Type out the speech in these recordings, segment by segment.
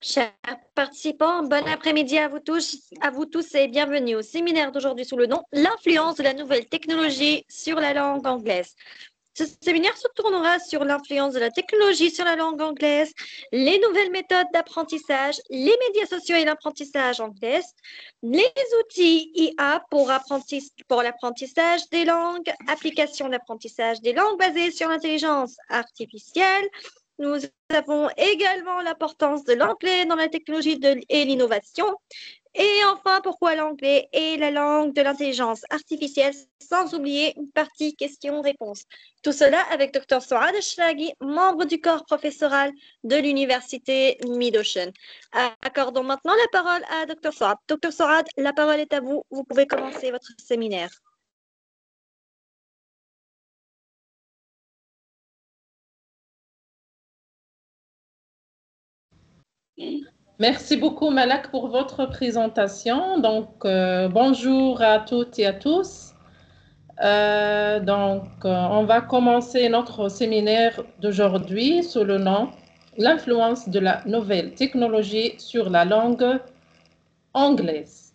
Chers participants, bon après-midi à vous tous et bienvenue au séminaire d'aujourd'hui sous le nom L'influence de la nouvelle technologie sur la langue anglaise. Ce séminaire se tournera sur l'influence de la technologie sur la langue anglaise, les nouvelles méthodes d'apprentissage, les médias sociaux et l'apprentissage anglais, les outils IA pour l'apprentissage des langues, application d'apprentissage des langues basées sur l'intelligence artificielle. Nous avons également l'importance de l'anglais dans la technologie et l'innovation. Et enfin, pourquoi l'anglais est la langue de l'intelligence artificielle, sans oublier une partie questions-réponses. Tout cela avec Dr. Souad Shlaghi, membre du corps professoral de l'Université Mid-Ocean. Accordons maintenant la parole à Dr. Souad. Dr. Souad, la parole est à vous. Vous pouvez commencer votre séminaire. Merci beaucoup, Malak, pour votre présentation. Bonjour à toutes et à tous. On va commencer notre séminaire d'aujourd'hui sous le nom « L'influence de la nouvelle technologie sur la langue anglaise ».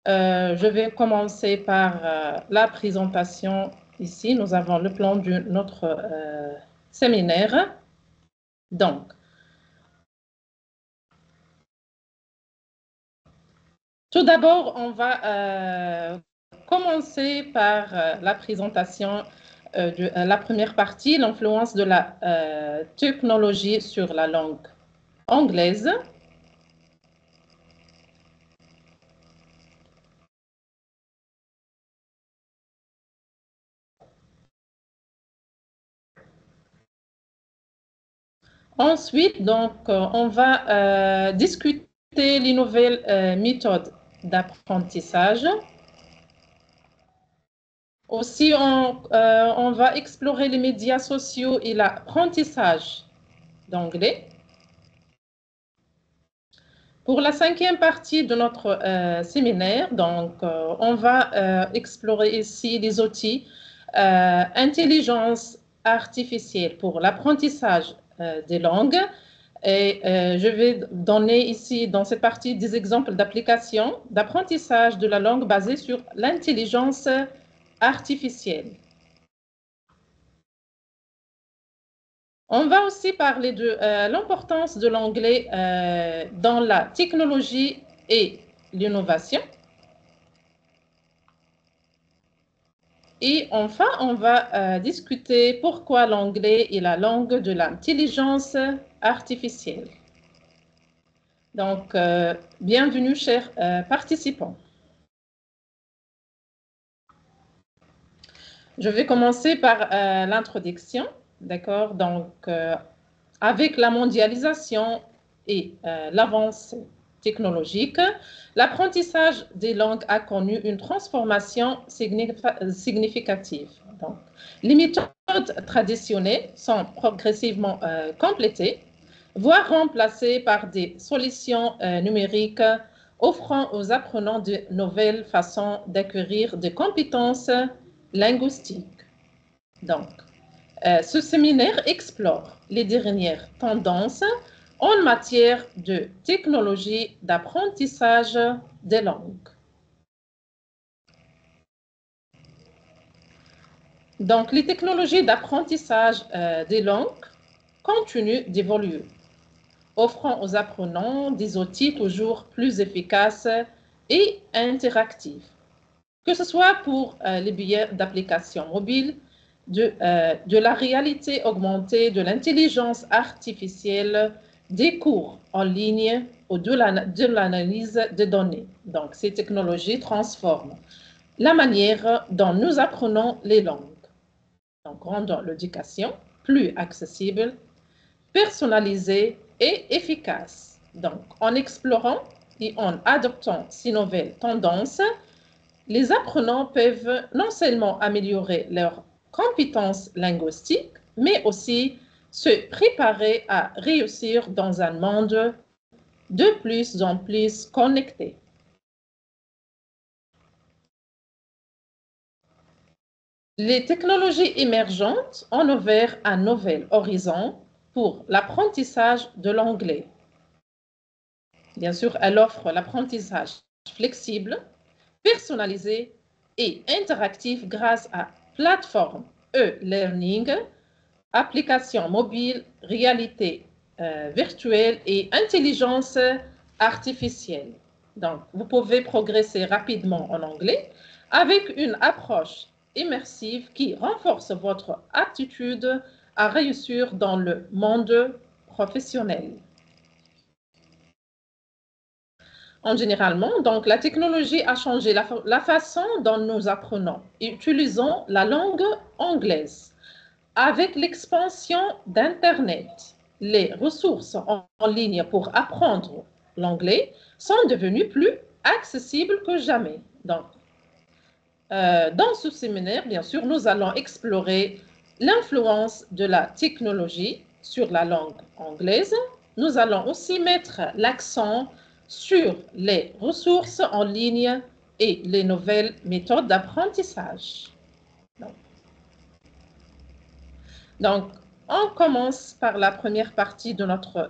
Je vais commencer par la présentation. Ici, nous avons le plan de notre séminaire. Tout d'abord, on va commencer par la présentation de la première partie, l'influence de la technologie sur la langue anglaise. Ensuite, on va discuter les nouvelles méthodes d'apprentissage. Aussi, on va explorer les médias sociaux et l'apprentissage d'anglais. Pour la cinquième partie de notre séminaire, on va explorer ici les outils intelligence artificielle pour l'apprentissage des langues. Et je vais donner ici, dans cette partie, des exemples d'applications d'apprentissage de la langue basée sur l'intelligence artificielle. On va aussi parler de l'importance de l'anglais dans la technologie et l'innovation. Et enfin, on va discuter pourquoi l'anglais est la langue de l'intelligence artificielle. Bienvenue, chers participants. Je vais commencer par l'introduction, d'accord? Avec la mondialisation et l'avancée technologique, l'apprentissage des langues a connu une transformation significative. Les méthodes traditionnelles sont progressivement complétées, voire remplacées par des solutions numériques offrant aux apprenants de nouvelles façons d'acquérir des compétences linguistiques. Ce séminaire explore les dernières tendances en matière de technologie d'apprentissage des langues. Les technologies d'apprentissage des langues continuent d'évoluer, offrant aux apprenants des outils toujours plus efficaces et interactifs, que ce soit pour les biais d'applications mobiles, de la réalité augmentée, de l'intelligence artificielle, des cours en ligne ou de l'analyse de données. Ces technologies transforment la manière dont nous apprenons les langues, rendant l'éducation plus accessible, personnalisée et efficace. En explorant et en adoptant ces nouvelles tendances, les apprenants peuvent non seulement améliorer leurs compétences linguistiques, mais aussi se préparer à réussir dans un monde de plus en plus connecté. Les technologies émergentes ont ouvert un nouvel horizon pour l'apprentissage de l'anglais. Bien sûr, elle offre l'apprentissage flexible, personnalisé et interactif grâce à plateforme e-learning, applications mobiles, réalité virtuelle et intelligence artificielle. Donc, vous pouvez progresser rapidement en anglais avec une approche immersive qui renforce votre aptitude à réussir dans le monde professionnel. Généralement, donc, la technologie a changé la façon dont nous apprenons et utilisons la langue anglaise. Avec l'expansion d'Internet, les ressources en ligne pour apprendre l'anglais sont devenues plus accessibles que jamais. Donc, dans ce séminaire, bien sûr, nous allons explorer l'influence de la technologie sur la langue anglaise. Nous allons aussi mettre l'accent sur les ressources en ligne et les nouvelles méthodes d'apprentissage. Donc, on commence par la première partie de notre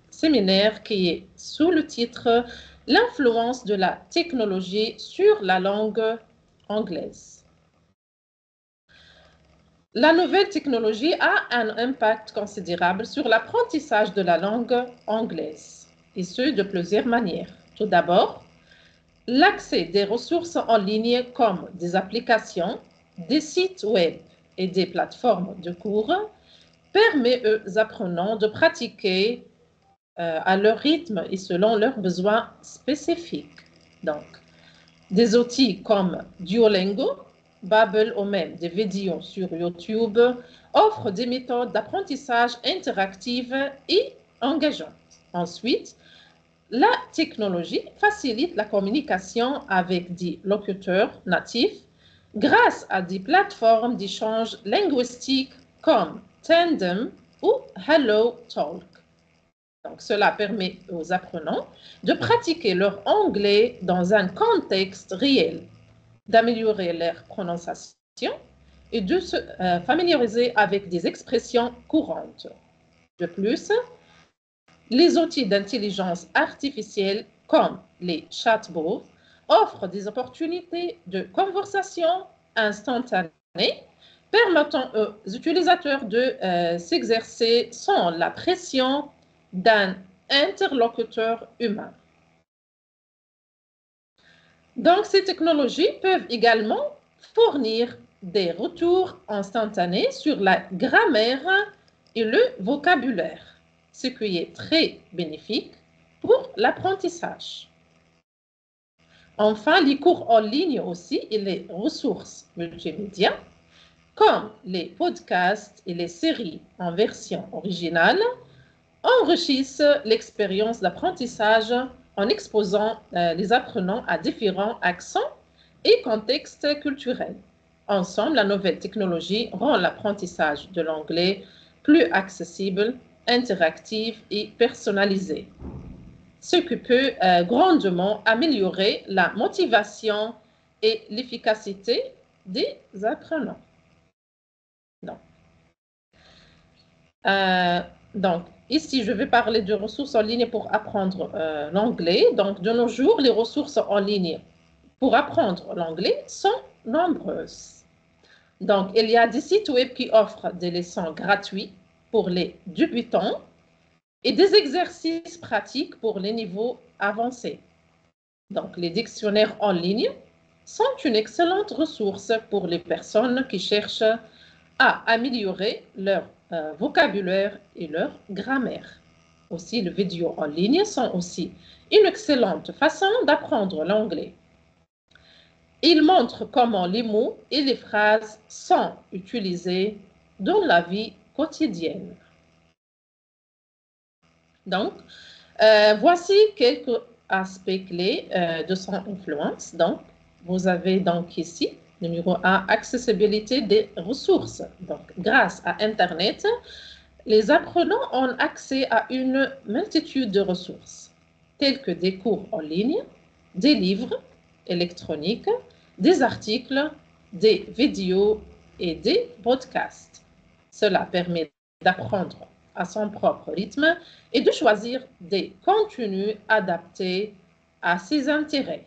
séminaire qui est sous le titre « L'influence de la technologie sur la langue anglaise ». La nouvelle technologie a un impact considérable sur l'apprentissage de la langue anglaise, et ce de plusieurs manières. Tout d'abord, l'accès des ressources en ligne comme des applications, des sites web et des plateformes de cours permet aux apprenants de pratiquer à leur rythme et selon leurs besoins spécifiques. Donc, des outils comme Duolingo, Babbel ou même des vidéos sur YouTube offrent des méthodes d'apprentissage interactives et engageantes. Ensuite, la technologie facilite la communication avec des locuteurs natifs grâce à des plateformes d'échange linguistique comme Tandem ou HelloTalk. Donc, cela permet aux apprenants de pratiquer leur anglais dans un contexte réel, d'améliorer leur prononciation et de se familiariser avec des expressions courantes. De plus, les outils d'intelligence artificielle comme les chatbots offrent des opportunités de conversation instantanée permettant aux utilisateurs de s'exercer sans la pression d'un interlocuteur humain. Donc, ces technologies peuvent également fournir des retours instantanés sur la grammaire et le vocabulaire, ce qui est très bénéfique pour l'apprentissage. Enfin, les cours en ligne aussi et les ressources multimédia, comme les podcasts et les séries en version originale, enrichissent l'expérience d'apprentissage en exposant les apprenants à différents accents et contextes culturels. Ensemble, la nouvelle technologie rend l'apprentissage de l'anglais plus accessible, interactif et personnalisé, ce qui peut grandement améliorer la motivation et l'efficacité des apprenants. Donc, ici, je vais parler de ressources en ligne pour apprendre l'anglais. Donc, de nos jours, les ressources en ligne pour apprendre l'anglais sont nombreuses. Donc, il y a des sites web qui offrent des leçons gratuites pour les débutants et des exercices pratiques pour les niveaux avancés. Donc, les dictionnaires en ligne sont une excellente ressource pour les personnes qui cherchent à améliorer leur vocabulaire et leur grammaire. Aussi, les vidéos en ligne sont aussi une excellente façon d'apprendre l'anglais. Ils montrent comment les mots et les phrases sont utilisés dans la vie quotidienne. Donc, voici quelques aspects clés de son influence. Donc, vous avez donc ici, numéro 1, accessibilité des ressources. Donc, grâce à Internet, les apprenants ont accès à une multitude de ressources, telles que des cours en ligne, des livres électroniques, des articles, des vidéos et des podcasts. Cela permet d'apprendre à son propre rythme et de choisir des contenus adaptés à ses intérêts.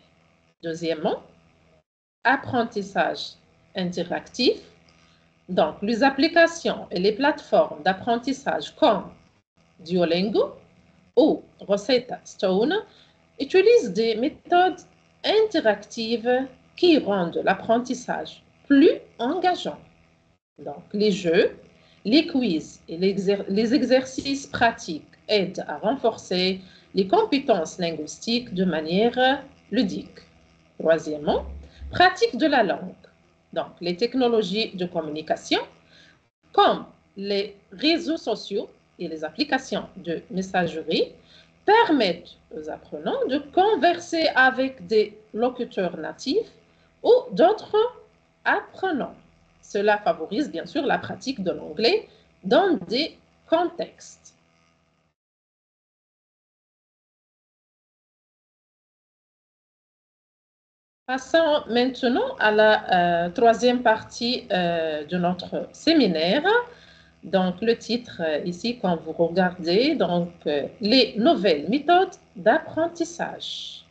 Deuxièmement, apprentissage interactif. Donc, les applications et les plateformes d'apprentissage comme Duolingo ou Rosetta Stone utilisent des méthodes interactives qui rendent l'apprentissage plus engageant. Donc, les jeux, les quiz et les exercices pratiques aident à renforcer les compétences linguistiques de manière ludique. Troisièmement, pratique de la langue. Donc, les technologies de communication, comme les réseaux sociaux et les applications de messagerie, permettent aux apprenants de converser avec des locuteurs natifs ou d'autres apprenants. Cela favorise bien sûr la pratique de l'anglais dans des contextes. Passons maintenant à la troisième partie de notre séminaire. Donc, le titre ici, quand vous regardez, donc, les nouvelles méthodes d'apprentissage.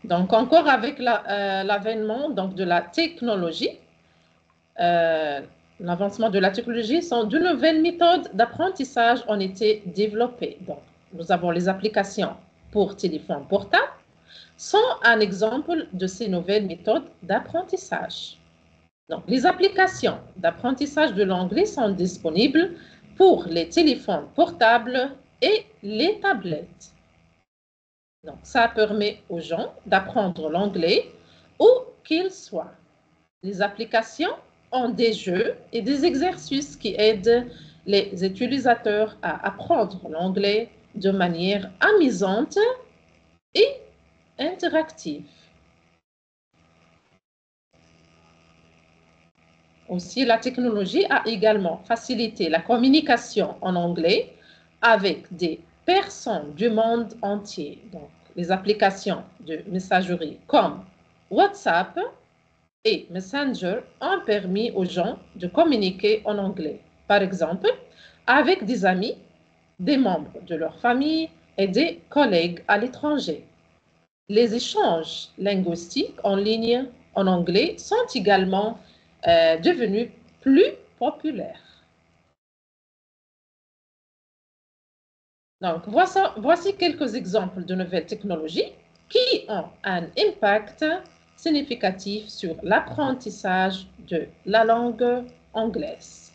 Donc, encore avec l'avènement de la technologie, l'avancement de la technologie, de nouvelles méthodes d'apprentissage ont été développées. Donc, nous avons les applications pour téléphone portable, sont un exemple de ces nouvelles méthodes d'apprentissage. Donc, les applications d'apprentissage de l'anglais sont disponibles pour les téléphones portables et les tablettes. Donc, ça permet aux gens d'apprendre l'anglais où qu'ils soient. Les applications ont des jeux et des exercices qui aident les utilisateurs à apprendre l'anglais de manière amusante et interactive. Aussi, la technologie a également facilité la communication en anglais avec des personnes du monde entier. Donc, les applications de messagerie comme WhatsApp et Messenger ont permis aux gens de communiquer en anglais. Par exemple, avec des amis, des membres de leur famille et des collègues à l'étranger. Les échanges linguistiques en ligne en anglais sont également devenus plus populaires. Donc, voici quelques exemples de nouvelles technologies qui ont un impact significatif sur l'apprentissage de la langue anglaise.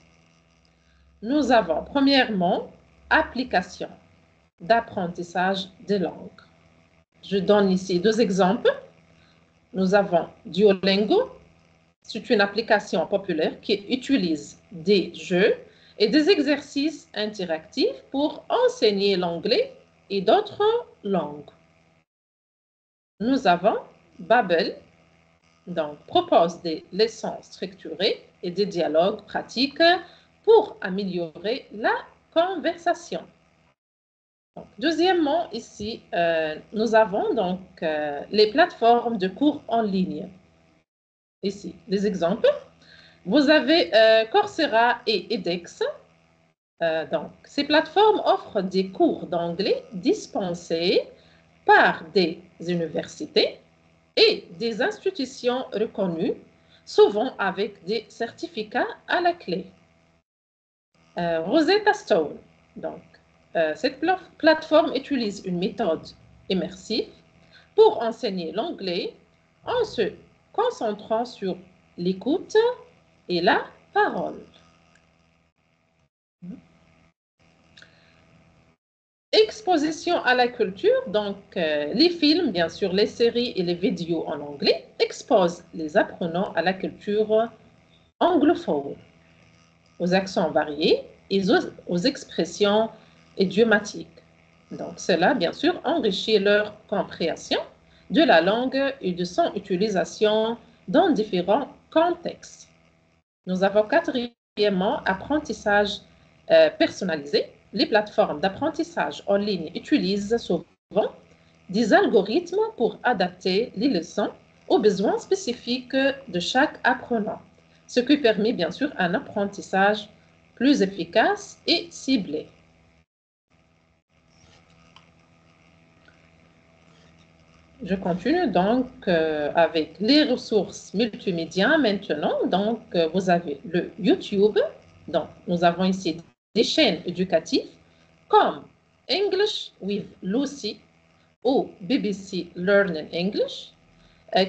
Nous avons premièrement application d'apprentissage des langues. Je donne ici deux exemples. Nous avons Duolingo. C'est une application populaire qui utilise des jeux et des exercices interactifs pour enseigner l'anglais et d'autres langues. Nous avons Babbel, donc propose des leçons structurées et des dialogues pratiques pour améliorer la conversation. Donc, deuxièmement, ici, nous avons donc les plateformes de cours en ligne. Ici, des exemples. Vous avez Coursera et edX. Donc, ces plateformes offrent des cours d'anglais dispensés par des universités et des institutions reconnues, souvent avec des certificats à la clé. Rosetta Stone. Donc, cette plateforme utilise une méthode immersive pour enseigner l'anglais en se concentrant sur l'écoute et la parole. Exposition à la culture, donc les films, bien sûr, les séries et les vidéos en anglais exposent les apprenants à la culture anglophone, aux accents variés et aux expressions idiomatiques. Donc, cela, bien sûr, enrichit leur compréhension de la langue et de son utilisation dans différents contextes. Nous avons quatrièmement apprentissage personnalisé. Les plateformes d'apprentissage en ligne utilisent souvent des algorithmes pour adapter les leçons aux besoins spécifiques de chaque apprenant. ce qui permet bien sûr un apprentissage plus efficace et ciblé. Je continue donc avec les ressources multimédia maintenant. Donc, vous avez le YouTube. Donc, nous avons ici des chaînes éducatives comme English with Lucy ou BBC Learning English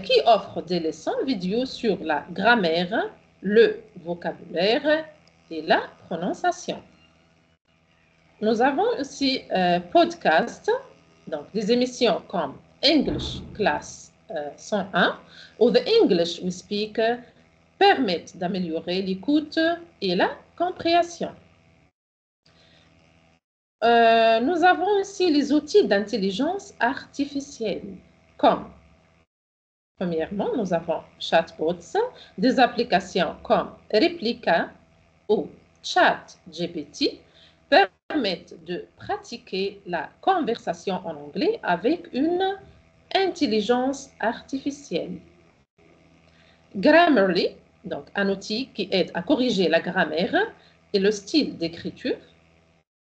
qui offrent des leçons vidéo sur la grammaire, le vocabulaire et la prononciation. Nous avons aussi podcast, donc des émissions comme English Class 101 ou The English We Speak permettent d'améliorer l'écoute et la compréhension. Nous avons aussi les outils d'intelligence artificielle comme, premièrement, nous avons chatbots, des applications comme Replica ou ChatGPT permettent de pratiquer la conversation en anglais avec une intelligence artificielle. Grammarly, donc un outil qui aide à corriger la grammaire et le style d'écriture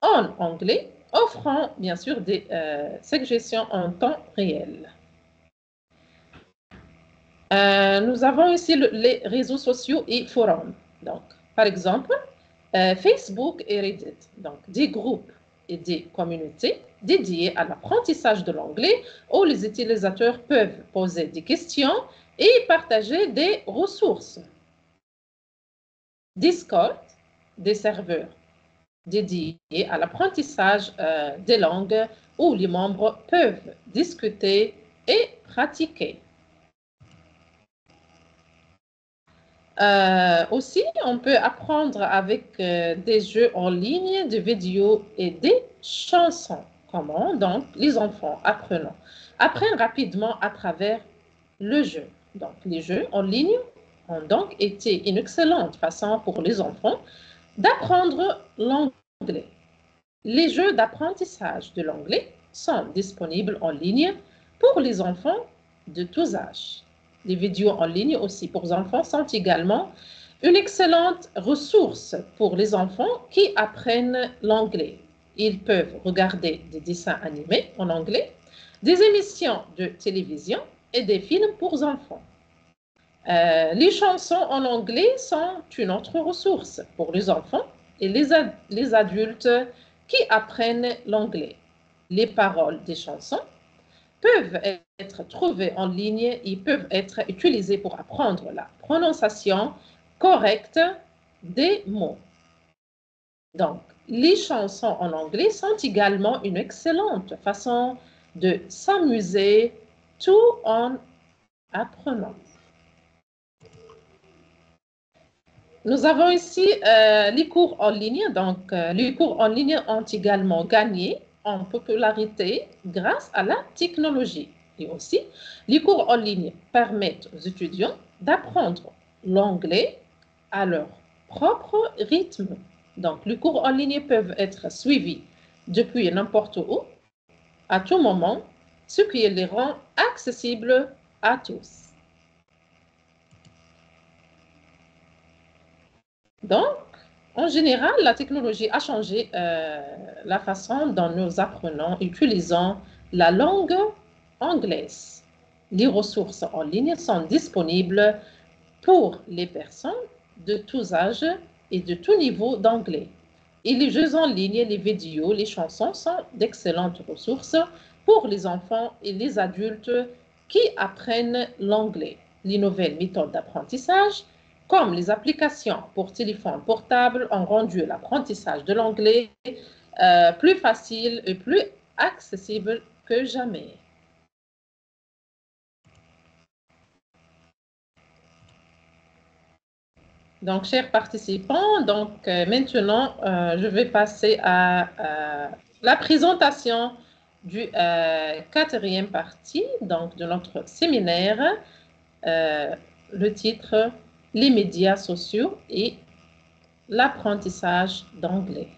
en anglais, offrant bien sûr des suggestions en temps réel. Nous avons ici les réseaux sociaux et forums. Donc, par exemple, Facebook et Reddit, donc des groupes et des communautés dédiées à l'apprentissage de l'anglais où les utilisateurs peuvent poser des questions et partager des ressources. Discord, des serveurs dédiés à l'apprentissage des langues où les membres peuvent discuter et pratiquer. Aussi, on peut apprendre avec des jeux en ligne, des vidéos et des chansons. Comment? Donc, les enfants apprennent rapidement à travers le jeu. Donc, les jeux en ligne ont donc été une excellente façon pour les enfants d'apprendre l'anglais. Les jeux d'apprentissage de l'anglais sont disponibles en ligne pour les enfants de tous âges. Les vidéos en ligne aussi pour les enfants sont également une excellente ressource pour les enfants qui apprennent l'anglais. Ils peuvent regarder des dessins animés en anglais, des émissions de télévision et des films pour enfants. Les chansons en anglais sont une autre ressource pour les enfants et les adultes qui apprennent l'anglais. Les paroles des chansons peuvent être trouvées en ligne et peuvent être utilisées pour apprendre la prononciation correcte des mots. Donc, les chansons en anglais sont également une excellente façon de s'amuser tout en apprenant. Nous avons ici les cours en ligne. Donc, les cours en ligne ont également gagné en popularité grâce à la technologie. Et aussi, les cours en ligne permettent aux étudiants d'apprendre l'anglais à leur propre rythme. Donc, les cours en ligne peuvent être suivis depuis n'importe où, à tout moment, ce qui les rend accessibles à tous. Donc, en général, la technologie a changé la façon dont nous apprenons utilisant la langue anglaise. Les ressources en ligne sont disponibles pour les personnes de tous âges et de tout niveau d'anglais. Et les jeux en ligne, les vidéos, les chansons sont d'excellentes ressources pour les enfants et les adultes qui apprennent l'anglais. Les nouvelles méthodes d'apprentissage comme les applications pour téléphone portable ont rendu l'apprentissage de l'anglais plus facile et plus accessible que jamais. Donc, chers participants, maintenant, je vais passer à la présentation du quatrième partie donc, de notre séminaire, le titre « Les médias sociaux et l'apprentissage d'anglais ».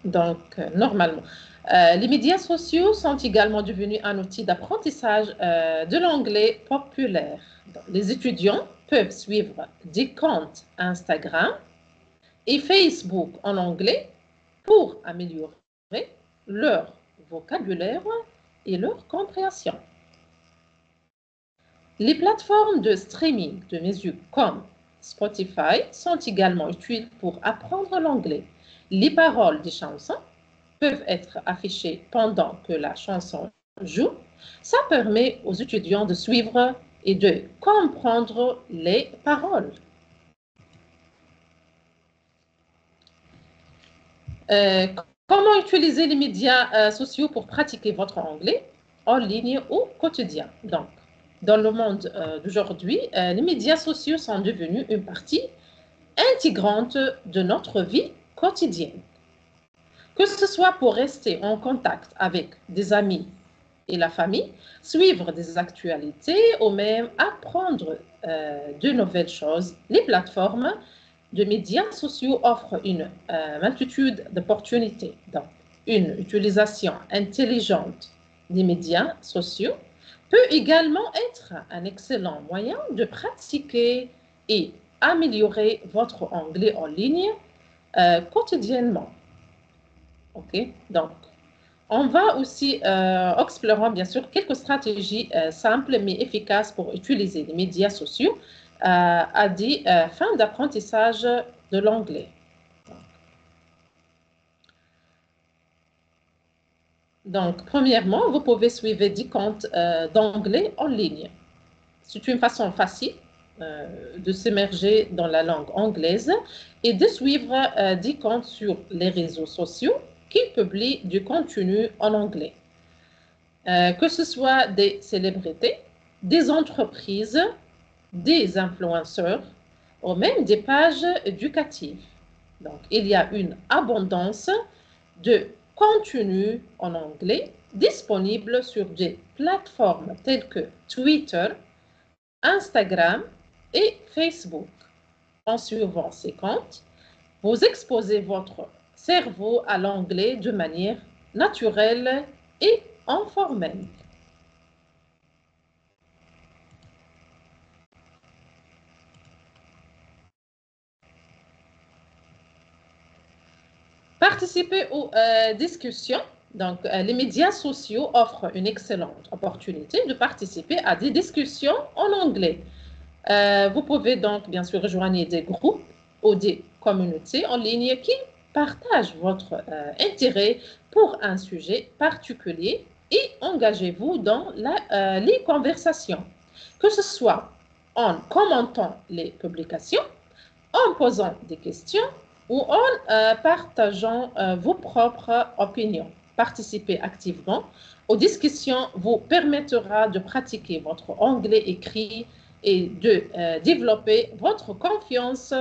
Normalement. Les médias sociaux sont également devenus un outil d'apprentissage de l'anglais populaire. Donc, les étudiants peuvent suivre des comptes Instagram et Facebook en anglais pour améliorer leur vocabulaire et leur compréhension. Les plateformes de streaming de musique comme Spotify sont également utiles pour apprendre l'anglais. Les paroles des chansons peuvent être affichées pendant que la chanson joue. Ça permet aux étudiants de suivre et de comprendre les paroles. Comment utiliser les médias sociaux pour pratiquer votre anglais en ligne ou quotidien? Donc, dans le monde d'aujourd'hui, les médias sociaux sont devenus une partie intégrante de notre vie quotidienne. Que ce soit pour rester en contact avec des amis et la famille, suivre des actualités ou même apprendre de nouvelles choses, les plateformes de médias sociaux offrent une multitude d'opportunités. Donc, une utilisation intelligente des médias sociaux peut également être un excellent moyen de pratiquer et améliorer votre anglais en ligne quotidiennement. OK? Donc, on va aussi explorer bien sûr quelques stratégies simples mais efficaces pour utiliser les médias sociaux à des fins d'apprentissage de l'anglais. Donc, premièrement, vous pouvez suivre des comptes d'anglais en ligne. C'est une façon facile de s'immerger dans la langue anglaise et de suivre des comptes sur les réseaux sociaux qui publient du contenu en anglais. Que ce soit des célébrités, des entreprises, des influenceurs ou même des pages éducatives. Donc, il y a une abondance de contenu en anglais disponible sur des plateformes telles que Twitter, Instagram et Facebook. En suivant ces comptes, vous exposez votre cerveau à l'anglais de manière naturelle et informelle. Participer aux discussions. Donc, les médias sociaux offrent une excellente opportunité de participer à des discussions en anglais. Vous pouvez donc, bien sûr, rejoindre des groupes ou des communautés en ligne qui partagent votre intérêt pour un sujet particulier et engagez-vous dans les conversations, que ce soit en commentant les publications, en posant des questions ou en partageant vos propres opinions. Participer activement aux discussions vous permettra de pratiquer votre anglais écrit et de développer votre confiance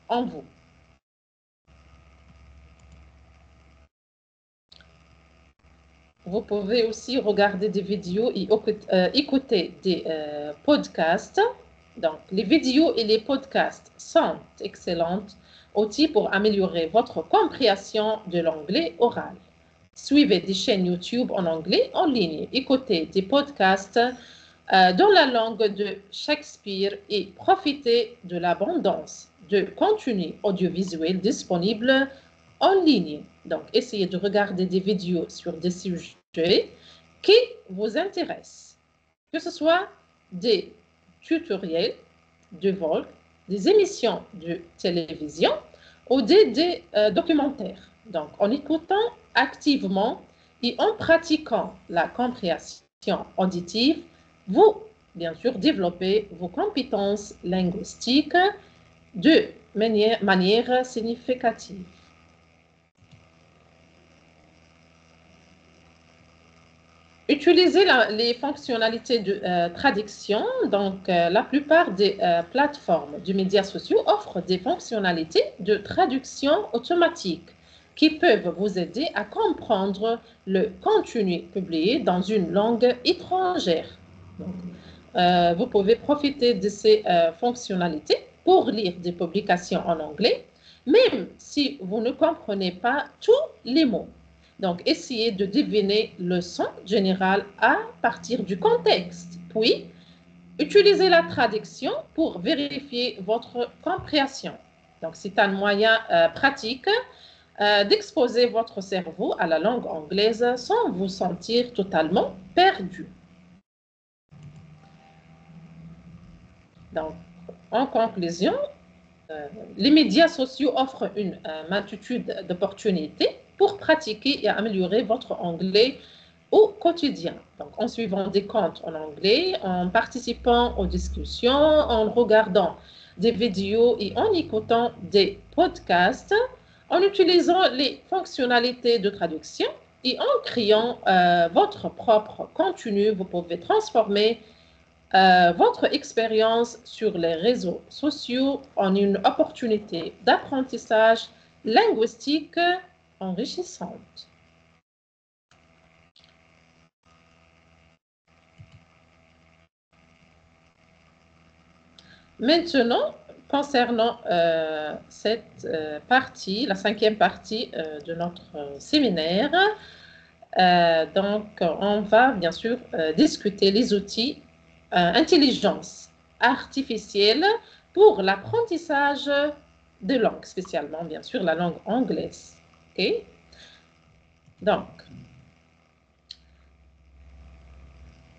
en vous. Vous pouvez aussi regarder des vidéos et écouter des podcasts. Donc, les vidéos et les podcasts sont excellents outils pour améliorer votre compréhension de l'anglais oral. Suivez des chaînes YouTube en anglais en ligne. Écoutez des podcasts dans la langue de Shakespeare et profitez de l'abondance de contenu audiovisuel disponible en ligne. Donc, essayez de regarder des vidéos sur des sujets qui vous intéressent, que ce soit des tutoriels de vol, des émissions de télévision ou des documentaires. Donc, en écoutant activement et en pratiquant la compréhension auditive, vous, bien sûr, développez vos compétences linguistiques de manière significative. Utilisez les fonctionnalités de traduction. Donc, la plupart des plateformes de médias sociaux offrent des fonctionnalités de traduction automatique qui peuvent vous aider à comprendre le contenu publié dans une langue étrangère. Donc, vous pouvez profiter de ces fonctionnalités pour lire des publications en anglais même si vous ne comprenez pas tous les mots. Donc, essayez de deviner le sens général à partir du contexte. Puis, utilisez la traduction pour vérifier votre compréhension. Donc, c'est un moyen pratique d'exposer votre cerveau à la langue anglaise sans vous sentir totalement perdu. Donc, en conclusion, les médias sociaux offrent une multitude d'opportunités pour pratiquer et améliorer votre anglais au quotidien. Donc, en suivant des comptes en anglais, en participant aux discussions, en regardant des vidéos et en écoutant des podcasts, en utilisant les fonctionnalités de traduction et en créant votre propre contenu, vous pouvez transformer votre expérience sur les réseaux sociaux en une opportunité d'apprentissage linguistique enrichissante. Maintenant, concernant cette partie, la 5e partie de notre séminaire, donc on va bien sûr discuter les outils intelligence artificielle pour l'apprentissage de langue, spécialement bien sûr la langue anglaise. Okay? Donc,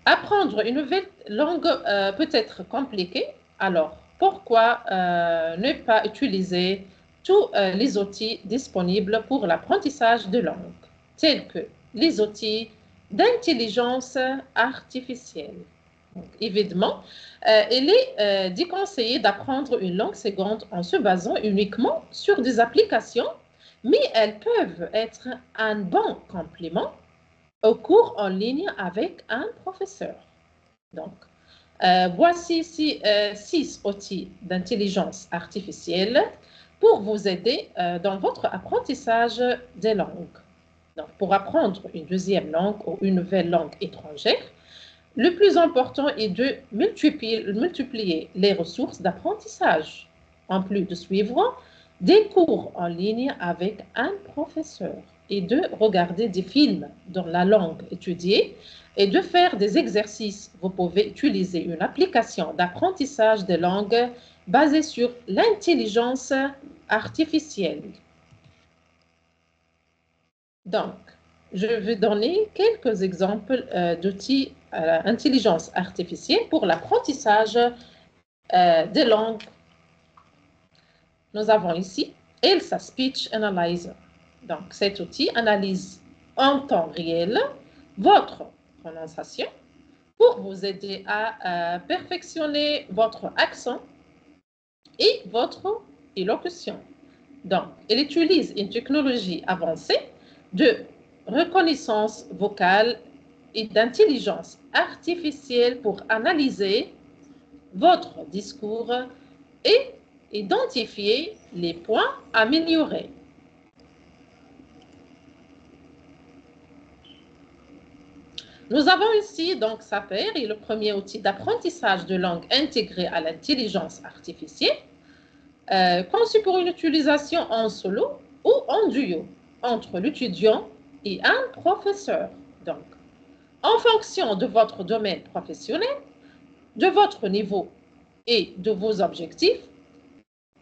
apprendre une nouvelle langue peut être compliqué. Alors, pourquoi ne pas utiliser tous les outils disponibles pour l'apprentissage de langue, tels que les outils d'intelligence artificielle? Donc, évidemment, il est déconseillé d'apprendre une langue seconde en se basant uniquement sur des applications, mais elles peuvent être un bon complément au cours en ligne avec un professeur. Donc, voici 6 outils d'intelligence artificielle pour vous aider dans votre apprentissage des langues. Donc, pour apprendre une deuxième langue ou une nouvelle langue étrangère, le plus important est de multiplier les ressources d'apprentissage, en plus de suivre des cours en ligne avec un professeur et de regarder des films dans la langue étudiée et de faire des exercices. Vous pouvez utiliser une application d'apprentissage des langues basée sur l'intelligence artificielle. Donc, je vais donner quelques exemples d'outils intelligence artificielle pour l'apprentissage des langues. Nous avons ici Elsa Speech Analyzer. Donc, cet outil analyse en temps réel votre prononciation pour vous aider à perfectionner votre accent et votre élocution. Donc, elle utilise une technologie avancée de reconnaissance vocale et d'intelligence artificielle pour analyser votre discours et identifier les points améliorés. Nous avons ici donc Sapper, le premier outil d'apprentissage de langue intégré à l'intelligence artificielle, conçu pour une utilisation en solo ou en duo entre l'étudiant et un professeur. Donc, en fonction de votre domaine professionnel, de votre niveau et de vos objectifs,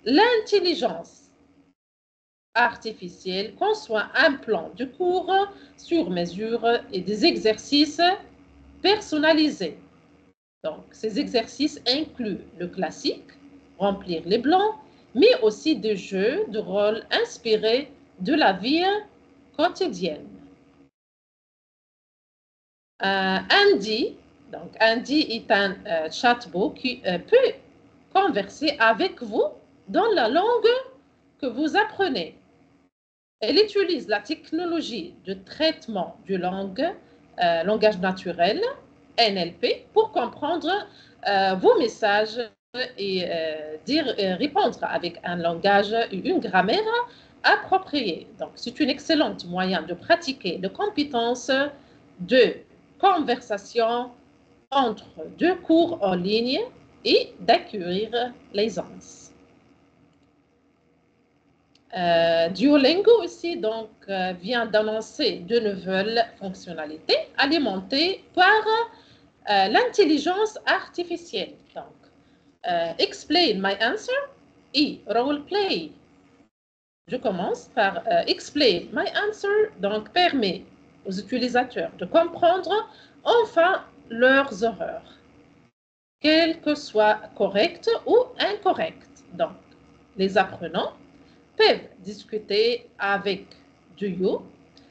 l'intelligence artificielle conçoit un plan de cours sur mesure et des exercices personnalisés. Donc, ces exercices incluent le classique, remplir les blancs, mais aussi des jeux de rôle inspirés de la vie quotidienne. Andy, donc Andy est un chatbot qui peut converser avec vous dans la langue que vous apprenez. Elle utilise la technologie de traitement du langage naturel, NLP, pour comprendre vos messages et répondre avec un langage et une grammaire appropriée. Donc, c'est un excellent moyen de pratiquer les compétences de conversation entre deux cours en ligne et d'acquérir l'aisance. Duolingo aussi donc, vient d'annoncer de nouvelles fonctionnalités alimentées par l'intelligence artificielle. Donc, explain my answer et role play. Je commence par explain my answer, donc permet aux utilisateurs de comprendre enfin leurs erreurs, qu'elles que soient correctes ou incorrectes. Donc, les apprenants peuvent discuter avec Duo,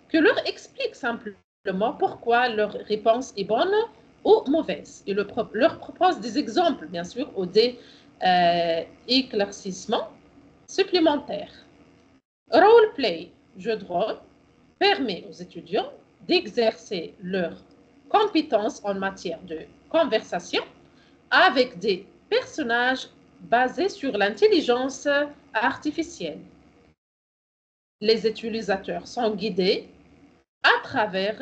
qui leur explique simplement pourquoi leur réponse est bonne ou mauvaise. Il leur propose des exemples, bien sûr, ou des éclaircissements supplémentaires. Role play, jeu de rôle, permet aux étudiants d'exercer leurs compétences en matière de conversation avec des personnages basés sur l'intelligence artificielle. Les utilisateurs sont guidés à travers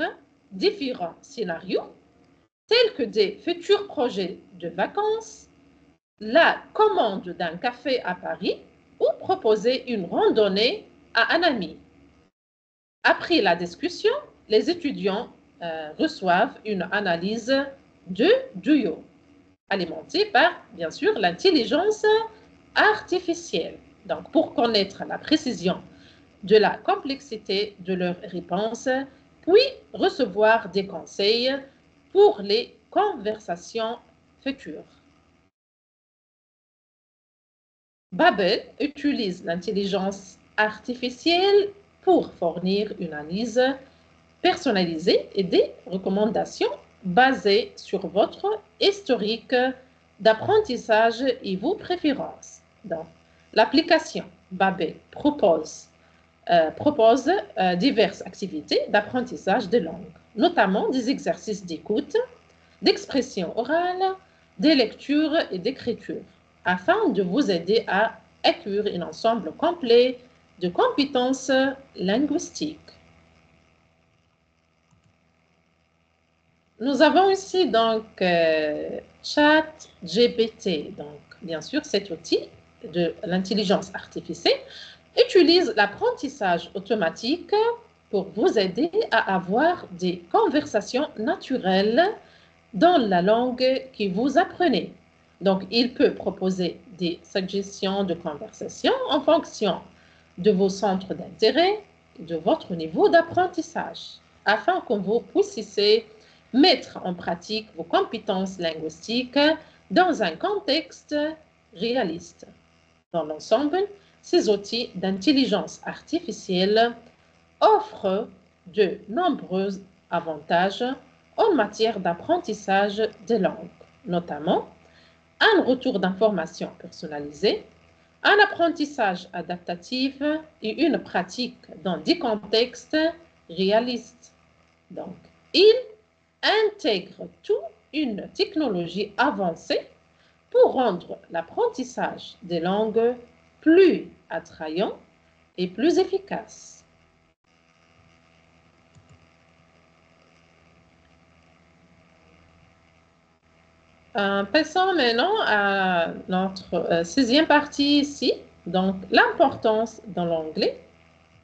différents scénarios, tels que des futurs projets de vacances, la commande d'un café à Paris ou proposer une randonnée à un ami. Après la discussion, les étudiants reçoivent une analyse de Duo, alimentée par, bien sûr, l'intelligence artificielle. Donc, pour connaître la précision de la complexité de leurs réponses, puis recevoir des conseils pour les conversations futures. Babel utilise l'intelligence artificielle pour fournir une analyse personnalisée et des recommandations basées sur votre historique d'apprentissage et vos préférences. Donc, l'application Babel propose diverses activités d'apprentissage de langue, notamment des exercices d'écoute, d'expression orale, de lecture et d'écriture, afin de vous aider à acquérir un ensemble complet de compétences linguistiques. Nous avons ici donc ChatGPT. Donc, bien sûr, cet outil de l'intelligence artificielle utilise l'apprentissage automatique pour vous aider à avoir des conversations naturelles dans la langue que vous apprenez. Donc, il peut proposer des suggestions de conversation en fonction de vos centres d'intérêt, de votre niveau d'apprentissage, afin que vous puissiez mettre en pratique vos compétences linguistiques dans un contexte réaliste. Dans l'ensemble, ces outils d'intelligence artificielle offrent de nombreux avantages en matière d'apprentissage des langues, notamment un retour d'informations personnalisé, un apprentissage adaptatif et une pratique dans des contextes réalistes. Donc, il intègre toute une technologie avancée pour rendre l'apprentissage des langues plus attrayant et plus efficace. Passons maintenant à notre sixième partie ici, donc l'importance de l'anglais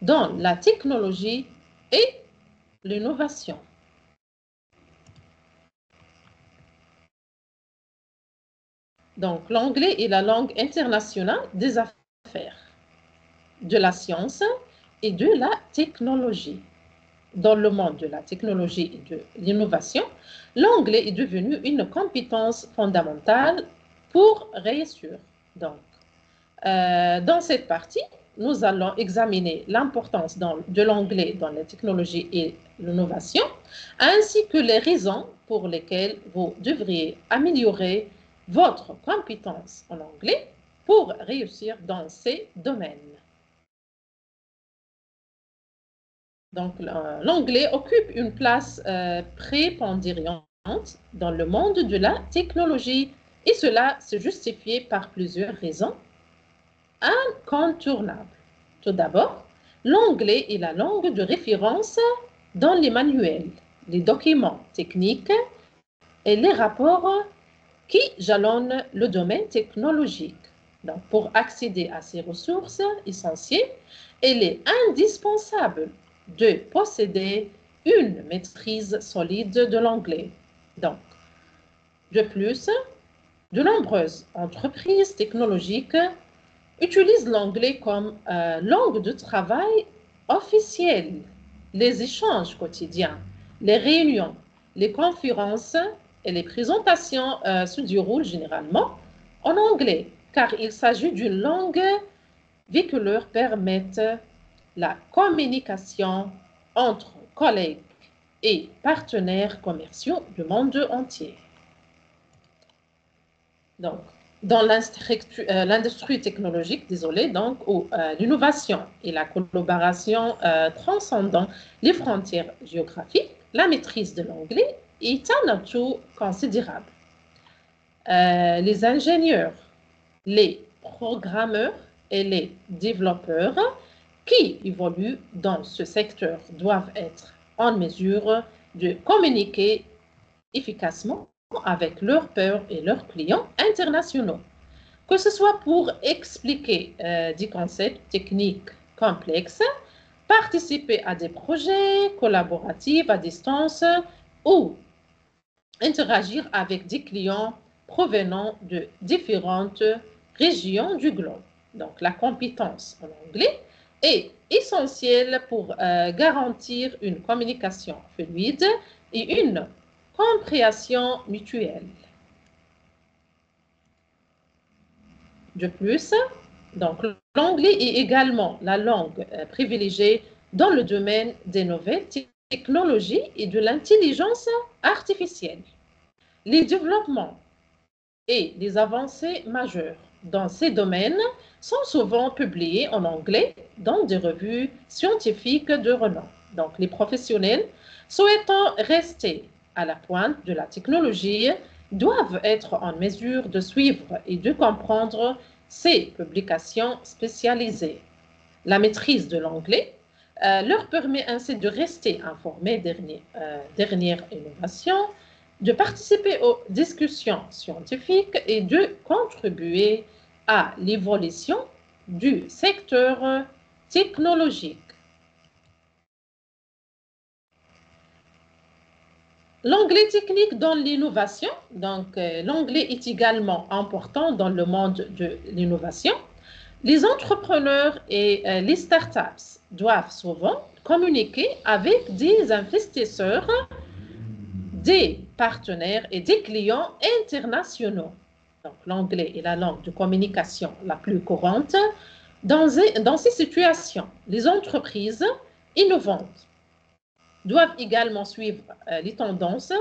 dans la technologie et l'innovation. Donc, l'anglais est la langue internationale des affaires, de la science et de la technologie. Dans le monde de la technologie et de l'innovation, l'anglais est devenu une compétence fondamentale pour réussir. Donc, dans cette partie, nous allons examiner l'importance de l'anglais dans la technologie et l'innovation, ainsi que les raisons pour lesquelles vous devriez améliorer votre compétence en anglais pour réussir dans ces domaines. Donc, l'anglais occupe une place prépondérante dans le monde de la technologie et cela se justifie par plusieurs raisons incontournables. Tout d'abord, l'anglais est la langue de référence dans les manuels, les documents techniques et les rapports qui jalonnent le domaine technologique. Donc, pour accéder à ces ressources essentielles, il est indispensable de posséder une maîtrise solide de l'anglais. Donc, de plus, de nombreuses entreprises technologiques utilisent l'anglais comme langue de travail officielle. Les échanges quotidiens, les réunions, les conférences et les présentations se déroulent généralement en anglais, car il s'agit d'une langue véhiculaire permettant la communication entre collègues et partenaires commerciaux du monde entier. Donc, dans l'industrie technologique, où l'innovation et la collaboration transcendant les frontières géographiques, la maîtrise de l'anglais est un atout considérable. Les ingénieurs, les programmeurs et les développeurs qui évoluent dans ce secteur doivent être en mesure de communiquer efficacement avec leurs pairs et leurs clients internationaux, que ce soit pour expliquer des concepts techniques complexes, participer à des projets collaboratifs à distance ou interagir avec des clients provenant de différentes régions du globe. Donc, la compétence en anglais est essentielle pour garantir une communication fluide et une compréhension mutuelle. De plus, donc, l'anglais est également la langue privilégiée dans le domaine des nouvelles technologies et de l'intelligence artificielle. Les développements et les avancées majeures dans ces domaines sont souvent publiés en anglais dans des revues scientifiques de renom. Donc, les professionnels souhaitant rester à la pointe de la technologie doivent être en mesure de suivre et de comprendre ces publications spécialisées. La maîtrise de l'anglais leur permet ainsi de rester informés des dernières innovations, de participer aux discussions scientifiques et de contribuer à l'évolution du secteur technologique. L'anglais technique dans l'innovation, donc l'anglais est également important dans le monde de l'innovation. Les entrepreneurs et les startups doivent souvent communiquer avec des investisseurs, des partenaires et des clients internationaux. Donc, l'anglais est la langue de communication la plus courante. Dans ces situations, les entreprises innovantes doivent également suivre les tendances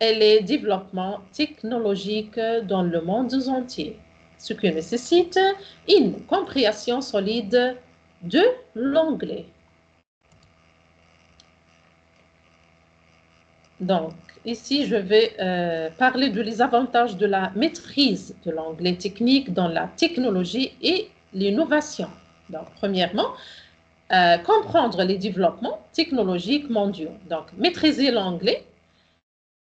et les développements technologiques dans le monde entier, ce qui nécessite une compréhension solide de l'anglais. Donc, ici, je vais parler des avantages de la maîtrise de l'anglais technique dans la technologie et l'innovation. Donc, premièrement, comprendre les développements technologiques mondiaux. Donc, maîtriser l'anglais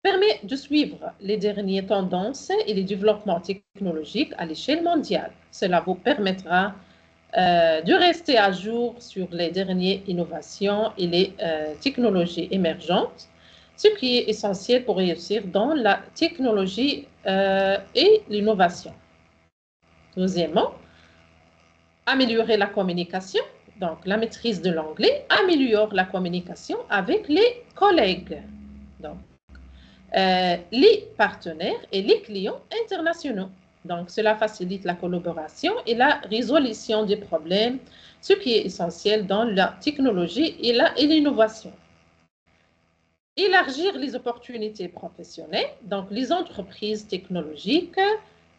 permet de suivre les dernières tendances et les développements technologiques à l'échelle mondiale. Cela vous permettra de rester à jour sur les dernières innovations et les technologies émergentes, ce qui est essentiel pour réussir dans la technologie et l'innovation. Deuxièmement, améliorer la communication. Donc, la maîtrise de l'anglais améliore la communication avec les collègues, donc, les partenaires et les clients internationaux. Donc, cela facilite la collaboration et la résolution des problèmes, ce qui est essentiel dans la technologie et l'innovation. Élargir les opportunités professionnelles. Donc, les entreprises technologiques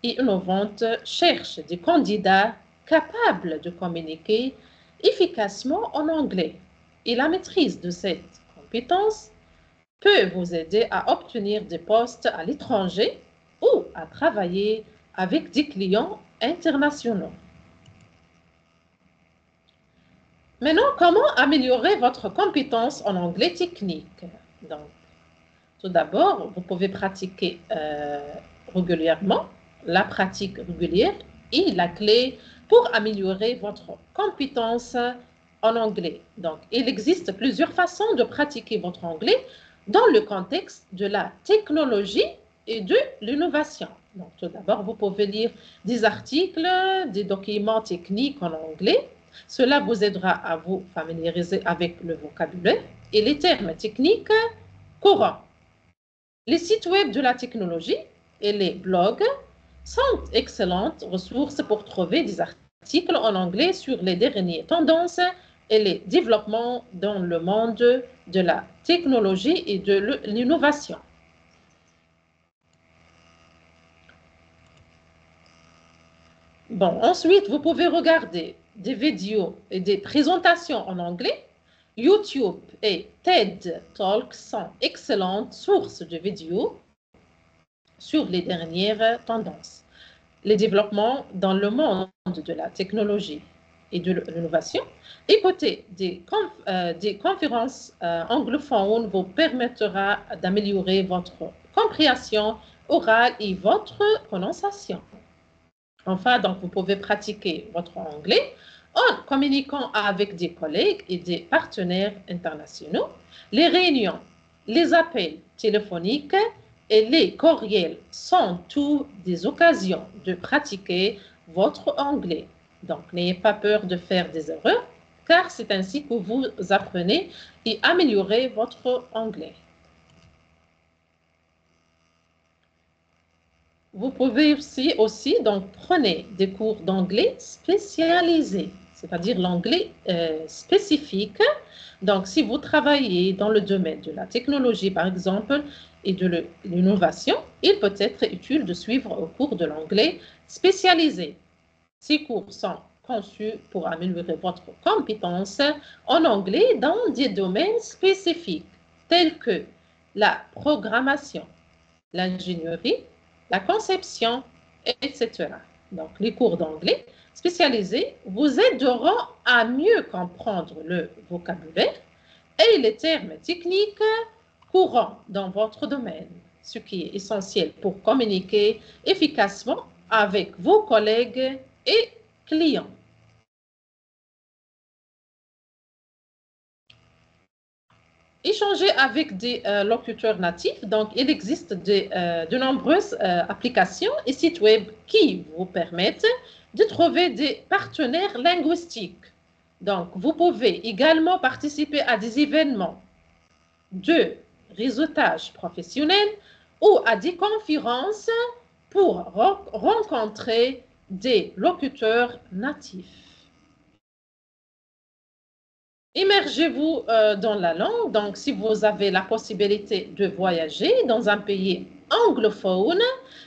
et innovantes cherchent des candidats capables de communiquer efficacement en anglais. Et la maîtrise de cette compétence peut vous aider à obtenir des postes à l'étranger ou à travailler avec des clients internationaux. Maintenant, comment améliorer votre compétence en anglais technique? Donc, tout d'abord, vous pouvez pratiquer régulièrement. La pratique régulière est la clé pour améliorer votre compétence en anglais. Donc, il existe plusieurs façons de pratiquer votre anglais dans le contexte de la technologie et de l'innovation. Donc, tout d'abord, vous pouvez lire des articles, des documents techniques en anglais. Cela vous aidera à vous familiariser avec le vocabulaire et les termes techniques courants. Les sites web de la technologie et les blogs sont excellentes ressources pour trouver des articles en anglais sur les dernières tendances et les développements dans le monde de la technologie et de l'innovation. Bon, ensuite, vous pouvez regarder des vidéos et des présentations en anglais. YouTube et TED Talks sont excellentes sources de vidéos sur les dernières tendances. Les développements dans le monde de la technologie et de l'innovation. Écouter des conférences anglophones vous permettra d'améliorer votre compréhension orale et votre prononciation. Enfin, donc, vous pouvez pratiquer votre anglais en communiquant avec des collègues et des partenaires internationaux. Les réunions, les appels téléphoniques et les courriels sont tous des occasions de pratiquer votre anglais. Donc, n'ayez pas peur de faire des erreurs, car c'est ainsi que vous apprenez et améliorez votre anglais. Vous pouvez aussi donc, prenez des cours d'anglais spécialisés, c'est-à-dire l'anglais spécifique. Donc, si vous travaillez dans le domaine de la technologie, par exemple, et de l'innovation, il peut être utile de suivre un cours de l'anglais spécialisé. Ces cours sont conçus pour améliorer votre compétence en anglais dans des domaines spécifiques, tels que la programmation, l'ingénierie, la conception, etc. Donc, les cours d'anglais spécialisés vous aideront à mieux comprendre le vocabulaire et les termes techniques courants dans votre domaine, ce qui est essentiel pour communiquer efficacement avec vos collègues et clients. Échanger avec des locuteurs natifs. Donc, il existe de nombreuses applications et sites web qui vous permettent de trouver des partenaires linguistiques. Donc, vous pouvez également participer à des événements de réseautage professionnel ou à des conférences pour rencontrer des locuteurs natifs. Immergez-vous dans la langue. Donc, si vous avez la possibilité de voyager dans un pays anglophone,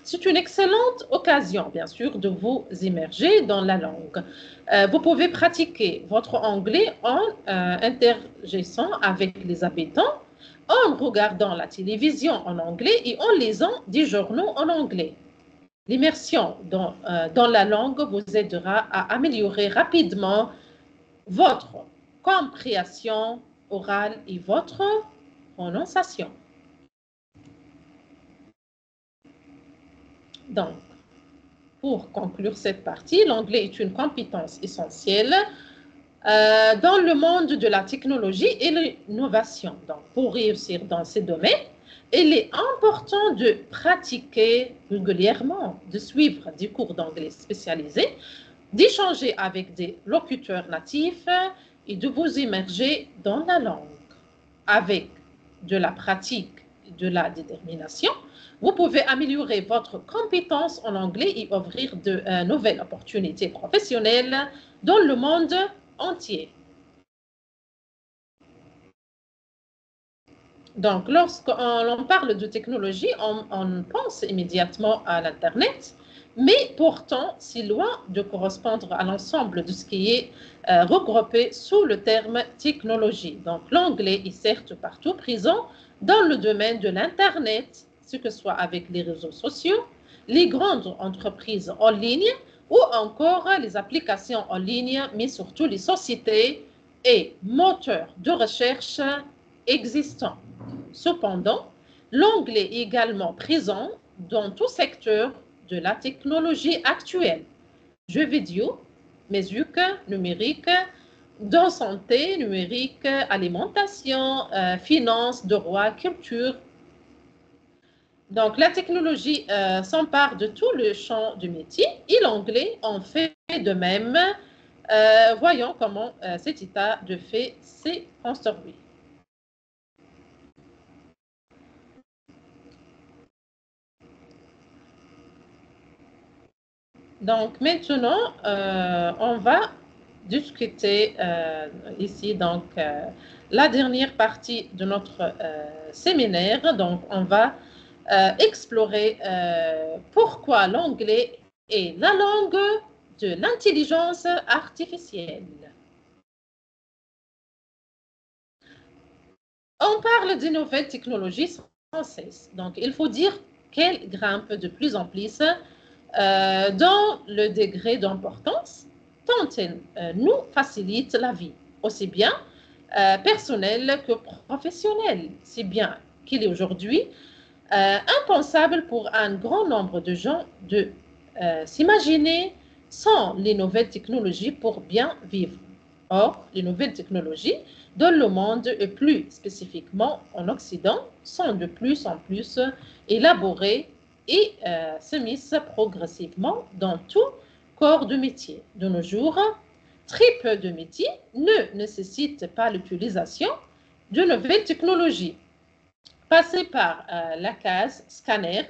c'est une excellente occasion, bien sûr, de vous immerger dans la langue. Vous pouvez pratiquer votre anglais en interagissant avec les habitants, en regardant la télévision en anglais et en lisant des journaux en anglais. L'immersion dans la langue vous aidera à améliorer rapidement votre compréhension orale et votre prononciation. Donc, pour conclure cette partie, l'anglais est une compétence essentielle dans le monde de la technologie et l'innovation. Donc, pour réussir dans ces domaines, il est important de pratiquer régulièrement, de suivre des cours d'anglais spécialisés, d'échanger avec des locuteurs natifs et de vous immerger dans la langue. Avec de la pratique et de la détermination, vous pouvez améliorer votre compétence en anglais et ouvrir de nouvelles opportunités professionnelles dans le monde entier. Donc, lorsqu'on parle de technologie, on pense immédiatement à l'Internet, mais pourtant, c'est loin de correspondre à l'ensemble de ce qui est regroupé sous le terme technologie. Donc, l'anglais est certes partout présent dans le domaine de l'Internet, ce que soit avec les réseaux sociaux, les grandes entreprises en ligne ou encore les applications en ligne, mais surtout les sociétés et moteurs de recherche existants. Cependant, l'anglais est également présent dans tout secteur de la technologie actuelle. jeux vidéo, musique, numérique, dans santé, numérique, alimentation, finance, droit, culture. Donc, la technologie s'empare de tout le champ du métier et l'anglais en fait de même. Voyons comment cet état de fait s'est construit. Donc, maintenant, on va discuter ici donc la dernière partie de notre séminaire. Donc, on va explorer pourquoi l'anglais est la langue de l'intelligence artificielle. On parle des nouvelles technologies sans cesse. Donc, il faut dire qu'elles grimpent de plus en plus dans le degré d'importance, tant elles nous facilitent la vie, aussi bien personnelle que professionnelle, si bien qu'il est aujourd'hui impensable pour un grand nombre de gens de s'imaginer sans les nouvelles technologies pour bien vivre. Or, les nouvelles technologies dans le monde et plus spécifiquement en Occident sont de plus en plus élaborées et se mise progressivement dans tout corps de métier. De nos jours, très peu de métiers ne nécessitent pas l'utilisation de nouvelles technologies. Passer par la case scanner,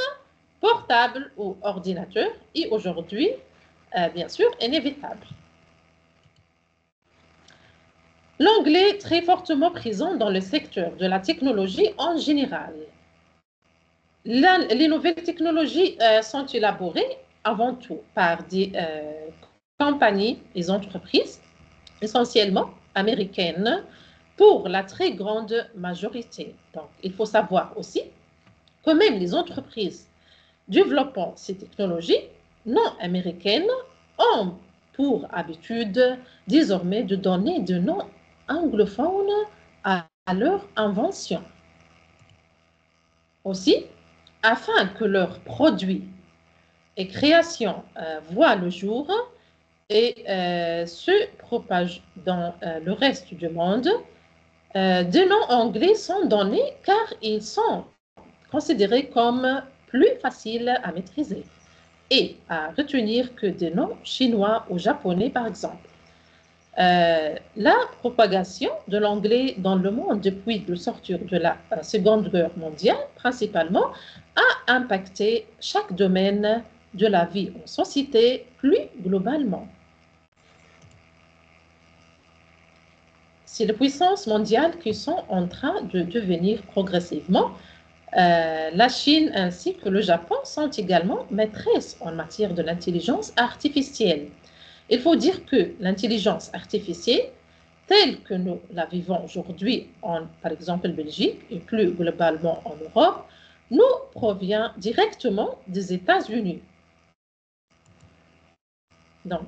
portable ou ordinateur est aujourd'hui, bien sûr, inévitable. L'anglais est très fortement présent dans le secteur de la technologie en général. Les nouvelles technologies sont élaborées avant tout par des compagnies et entreprises, essentiellement américaines, pour la très grande majorité. Donc, il faut savoir aussi que même les entreprises développant ces technologies non américaines ont pour habitude désormais de donner de noms anglophones à leur invention. Aussi, afin que leurs produits et créations voient le jour et se propagent dans le reste du monde, des noms anglais sont donnés car ils sont considérés comme plus faciles à maîtriser et à retenir que des noms chinois ou japonais, par exemple. La propagation de l'anglais dans le monde depuis le sortir de la Seconde Guerre mondiale, principalement, a impacté chaque domaine de la vie en société plus globalement. C'est les puissances mondiales qui sont en train de devenir progressivement. La Chine ainsi que le Japon sont également maîtresses en matière de l'intelligence artificielle. Il faut dire que l'intelligence artificielle, telle que nous la vivons aujourd'hui, par exemple en Belgique et plus globalement en Europe, nous provient directement des États-Unis. Donc,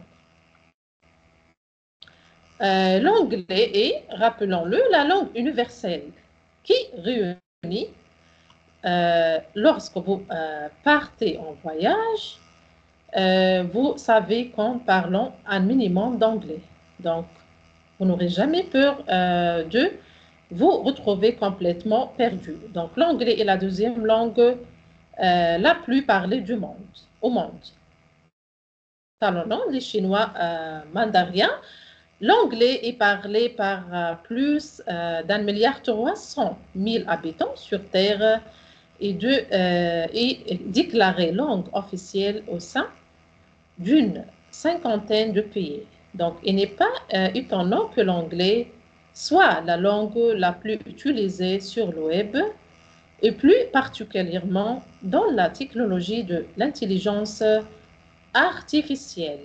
l'anglais est, rappelons-le, la langue universelle qui réunit, lorsque vous partez en voyage, vous savez qu'en parlant un minimum d'anglais. Donc, vous n'aurez jamais peur de vous retrouver complètement perdu. Donc, l'anglais est la deuxième langue la plus parlée du monde, au monde. Talonnant les Chinois mandarins, l'anglais est parlé par plus d'1,3 milliard habitants sur Terre et déclaré langue officielle au sein d'une cinquantaine de pays. Donc, il n'est pas étonnant que l'anglais soit la langue la plus utilisée sur le web et plus particulièrement dans la technologie de l'intelligence artificielle.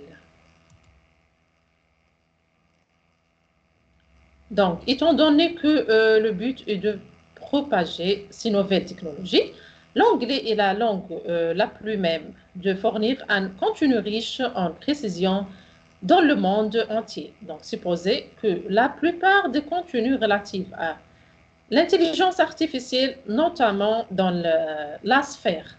Donc, étant donné que le but est de propager ces nouvelles technologies, l'anglais est la langue la plus même de fournir un contenu riche en précision dans le monde entier. Donc, supposez que la plupart des contenus relatifs à l'intelligence artificielle, notamment dans la sphère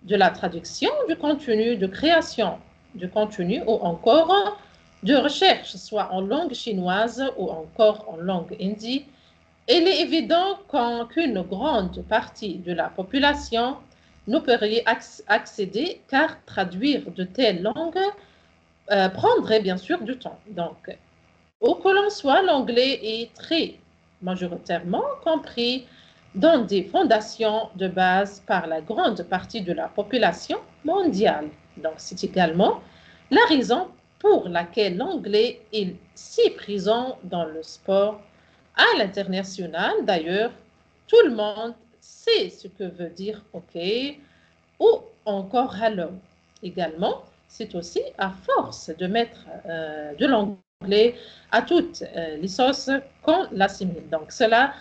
de la traduction du contenu, de création du contenu ou encore de recherche, soit en langue chinoise ou encore en langue hindi. Il est évident qu'une grande partie de la population ne peut y accéder car traduire de telles langues prendrait bien sûr du temps. Donc, où que l'on soit, l'anglais est très majoritairement compris dans des fondations de base par la grande partie de la population mondiale. Donc, c'est également la raison pour laquelle l'anglais est si présent dans le sport à l'international. D'ailleurs, tout le monde sait ce que veut dire OK ou encore hello. Également, c'est aussi à force de mettre de l'anglais à toutes les sauces qu'on l'assimile. Donc, cela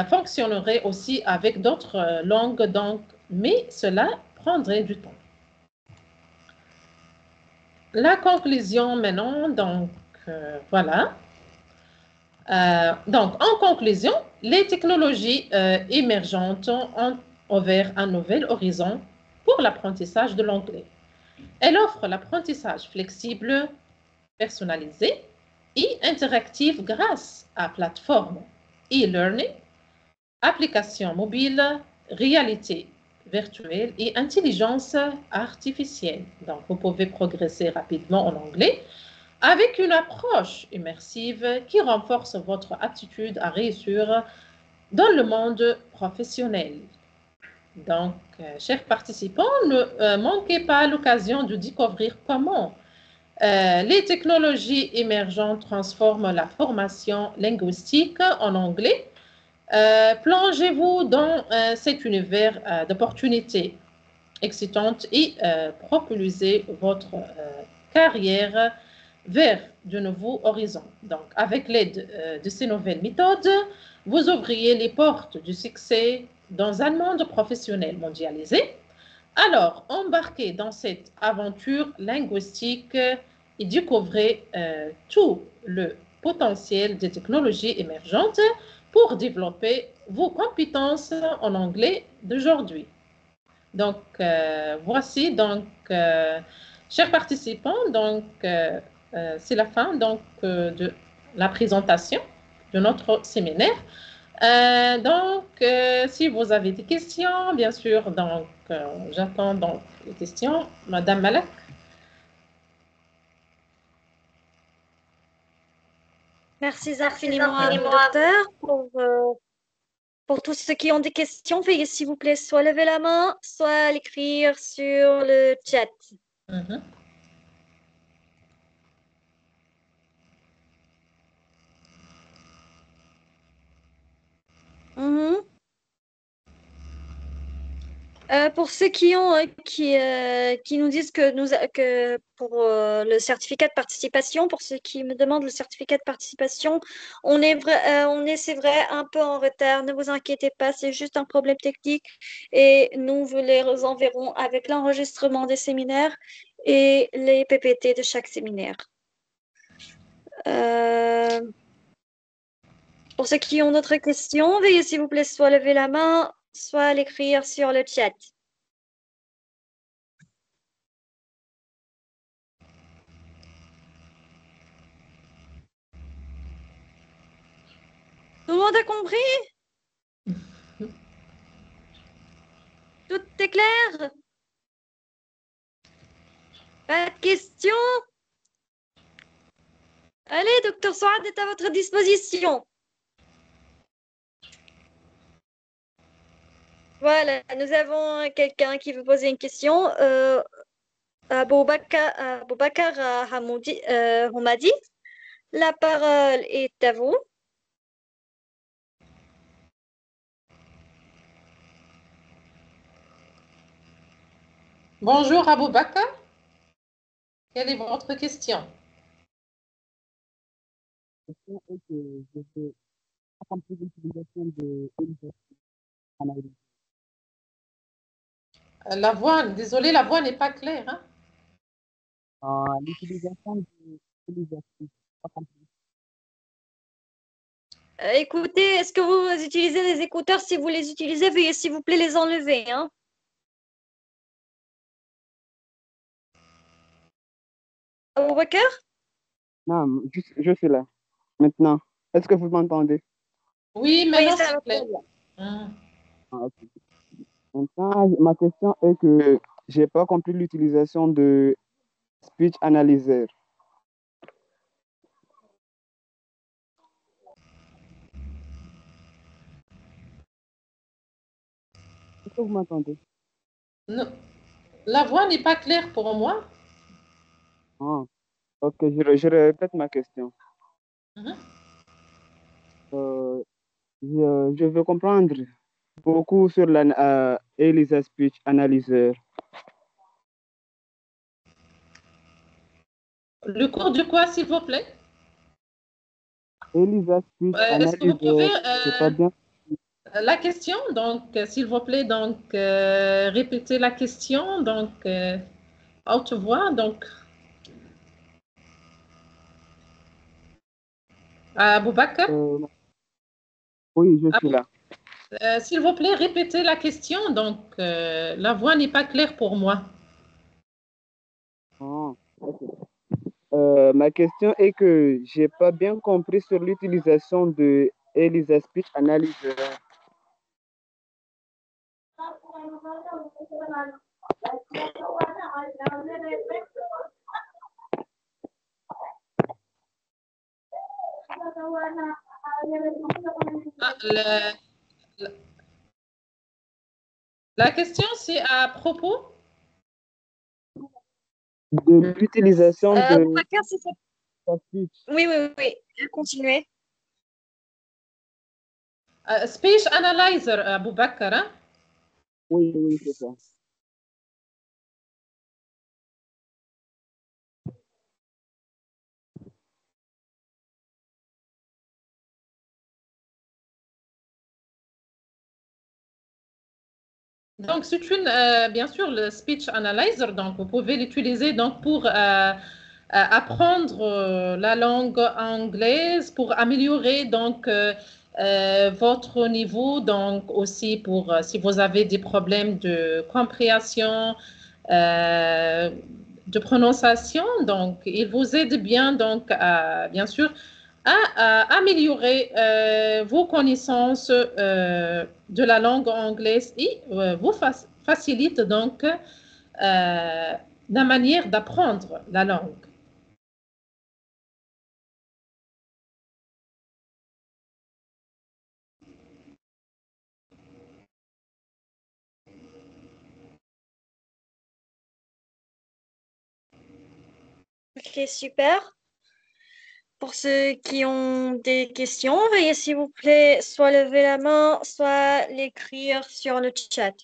fonctionnerait aussi avec d'autres langues, donc, mais cela prendrait du temps. La conclusion maintenant, donc, voilà. Donc, en conclusion, les technologies émergentes ont ouvert un nouvel horizon pour l'apprentissage de l'anglais. Elle offre l'apprentissage flexible, personnalisé et interactif grâce à plateformes e-learning, applications mobiles, réalité virtuelle et intelligence artificielle. Donc, vous pouvez progresser rapidement en anglais avec une approche immersive qui renforce votre attitude à réussir dans le monde professionnel. Donc, chers participants, ne manquez pas l'occasion de découvrir comment les technologies émergentes transforment la formation linguistique en anglais. Plongez-vous dans cet univers d'opportunités excitantes et propulsez votre carrière vers de nouveaux horizons. Donc, avec l'aide de ces nouvelles méthodes, vous ouvriez les portes du succès dans un monde professionnel mondialisé. Alors, embarquez dans cette aventure linguistique et découvrez tout le potentiel des technologies émergentes pour développer vos compétences en anglais d'aujourd'hui. Donc, voici donc, chers participants, donc c'est la fin donc de la présentation de notre séminaire. Donc, si vous avez des questions, bien sûr, donc j'attends donc les questions. Madame Malak. Merci infiniment à vous, docteur, pour tous ceux qui ont des questions. Veuillez, s'il vous plaît, soit lever la main, soit l'écrire sur le chat. Mhm. Mhm. Pour ceux qui ont qui nous disent que pour le certificat de participation, pour ceux qui me demandent le certificat de participation, on est, c'est vrai, un peu en retard. Ne vous inquiétez pas, c'est juste un problème technique et nous vous les enverrons avec l'enregistrement des séminaires et les PPT de chaque séminaire. Pour ceux qui ont d'autres questions, veuillez s'il vous plaît soit lever la main, soit l'écrire sur le chat. Tout le monde a compris? Tout est clair? Pas de questions? Allez, docteur Souad est à votre disposition. Voilà, nous avons quelqu'un qui veut poser une question. Aboubakar Hamadi, la parole est à vous. Bonjour Aboubakar. Quelle est votre question? La voix, désolé, la voix n'est pas claire. Hein? L'utilisation de Écoutez, est-ce que vous utilisez les écouteurs? Si vous les utilisez, veuillez s'il vous plaît les enlever. Hein. Aboubacar? Non, je suis là. Maintenant, est-ce que vous m'entendez? Oui, Oui, maintenant, ça s'il va te plaît. très bien. Hum. Ah, ok. Maintenant, ma question est que j'ai pas compris l'utilisation de speech analyzer. Est-ce que vous m'entendez? Non, la voix n'est pas claire pour moi. Ah, ok, je répète ma question. Mhm. Euh, je veux comprendre beaucoup sur la ELISA Speech Analyzer. Le cours de quoi, s'il vous plaît? ELISA Speech Est-ce que vous pouvez Analyzer, c'est pas bien. la question, donc, s'il vous plaît, donc, répétez la question, donc, à haute voix, donc, à Boubacar. Euh, oui, je suis là. S'il vous plaît, répétez la question, donc, la voix n'est pas claire pour moi. Ah, ok. Ma question est que j'ai pas bien compris sur l'utilisation de ELISA Speech Analyzer. Ah, la question, c'est à propos. De l'utilisation de Aboubacar, c'est ça. ELISA Speech. Oui, oui, oui. Continuez. Speech Analyzer, Boubacar, hein? Oui, oui, c'est ça. Donc, c'est une, bien sûr, le speech analyzer. Donc, vous pouvez l'utiliser donc pour apprendre la langue anglaise, pour améliorer donc votre niveau. Donc, aussi pour si vous avez des problèmes de compréhension, euh, de prononciation. Donc, il vous aide bien donc bien sûr à améliorer vos connaissances de la langue anglaise et vous facilite donc la manière d'apprendre la langue. Ok, super. Pour ceux qui ont des questions, veuillez s'il vous plaît soit lever la main, soit l'écrire sur le chat.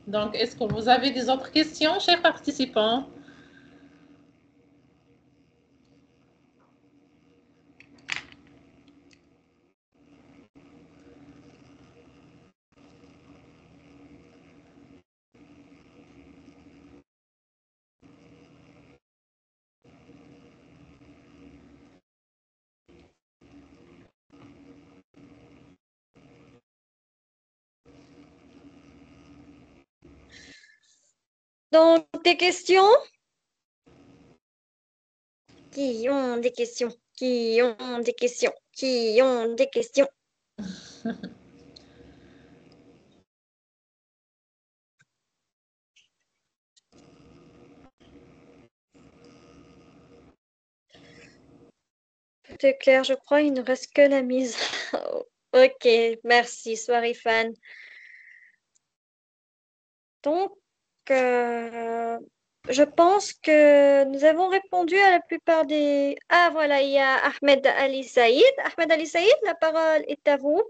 Donc, est-ce que vous avez des autres questions, chers participants? Donc, des questions? Qui ont des questions? Qui ont des questions? Qui ont des questions? Tout est clair, je crois. Il ne reste que la mise. Ok, merci, soirée fan. Donc, euh, je pense que nous avons répondu à la plupart des... Ah, voilà, il y a Ahmed Ali Saïd. Ahmed Ali Saïd, la parole est à vous.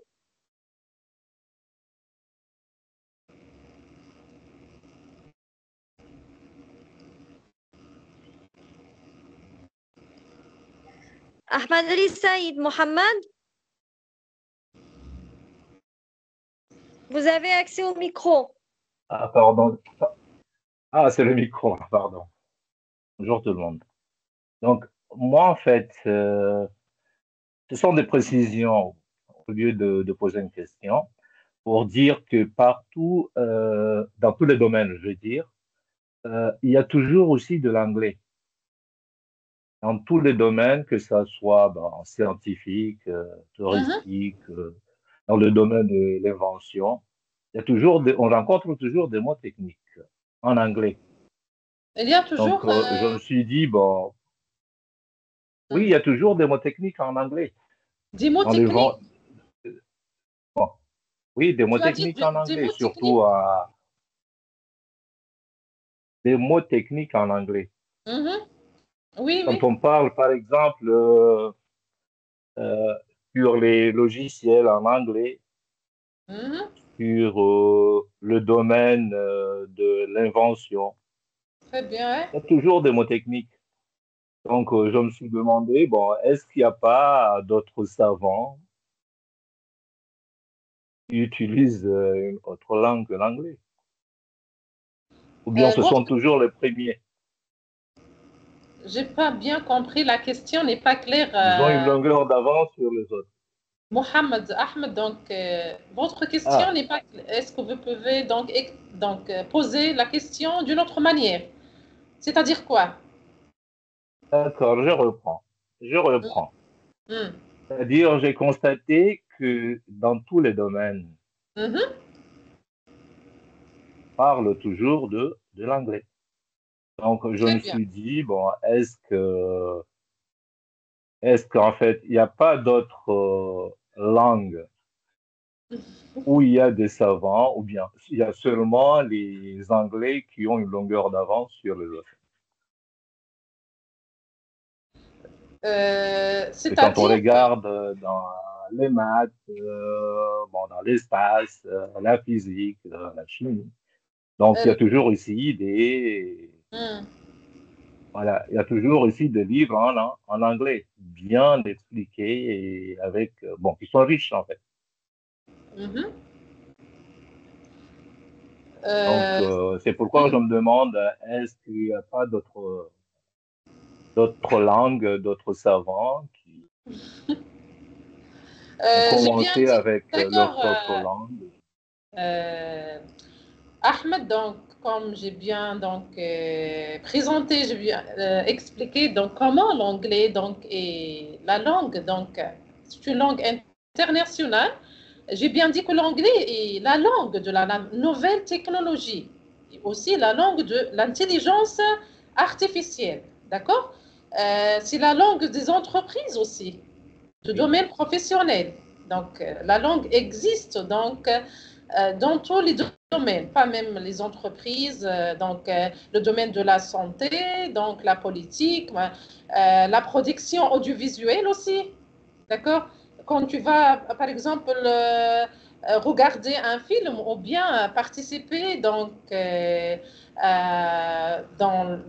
Ahmed Ali Saïd, Mohamed, vous avez accès au micro. Ah, pardon. Ah, c'est le micro, pardon. Bonjour tout le monde. Donc, moi, en fait, ce sont des précisions au lieu de poser une question pour dire que partout, dans tous les domaines, je veux dire, il y a toujours aussi de l'anglais. Dans tous les domaines, que ça soit ben, scientifique, Mhm. touristique, dans le domaine de l'invention, on rencontre toujours des mots techniques en anglais. Il y a Donc, toujours je me suis dit, bon, oui, il y a toujours des mots techniques en anglais. des mots Dans les techniques. vents, bon, oui, des mots Tu as dit techniques en des anglais, mots techniques? surtout des mots techniques en anglais. Mhm. Oui, Quand oui. on parle, par exemple, euh, sur les logiciels en anglais, Mhm. sur le domaine de l'invention, Très bien, hein. il y a toujours des mots techniques. Donc, je me suis demandé, bon, est-ce qu'il n'y a pas d'autres savants qui utilisent une autre langue que l'anglais? Ou bien ce sont Votre... toujours les premiers? J'ai pas bien compris, la question n'est pas claire. Ils ont une longueur d'avance sur les autres. Mohamed Ahmed, donc votre question Ah, n'est pas claire. Est-ce que vous pouvez donc, poser la question d'une autre manière? C'est-à-dire quoi? d'accord, je reprends. Je reprends. Mhm. C'est-à-dire, j'ai constaté que dans tous les domaines, Mhm. on parle toujours de l'anglais. Donc, je Très me bien. suis dit, bon, est-ce qu'en fait, il n'y a pas d'autres langues où il y a des savants, ou bien il y a seulement les Anglais qui ont une longueur d'avance sur les autres? Et quand on C'est-à-dire, regarde dans les maths, bon, dans l'espace, la physique, la chimie, donc il y euh, a toujours ici des, hmm, voilà, il y a toujours ici des livres en anglais, bien expliqués et avec, bon, qui sont riches en fait. mhm. Donc, Euh, c'est pourquoi je hmm. me demande, est-ce qu'il n'y a pas d'autres langues, d'autres savants qui ont J'ai bien commencé dit, avec leur d'accord, propre langue? euh, Ahmed, donc, comme j'ai bien donc, présenté, j'ai bien expliqué donc, comment l'anglais donc, est la langue, donc, c'est une langue internationale. J'ai bien dit que l'anglais est la langue de la nouvelle technologie, et aussi la langue de l'intelligence artificielle. D'accord? C'est la langue des entreprises aussi, de Oui, domaine professionnel. Donc, la langue existe donc dans tous les domaines, pas même les entreprises, donc le domaine de la santé, donc la politique, la production audiovisuelle aussi, d'accord? Quand tu vas, par exemple, regarder un film ou bien participer donc, dans,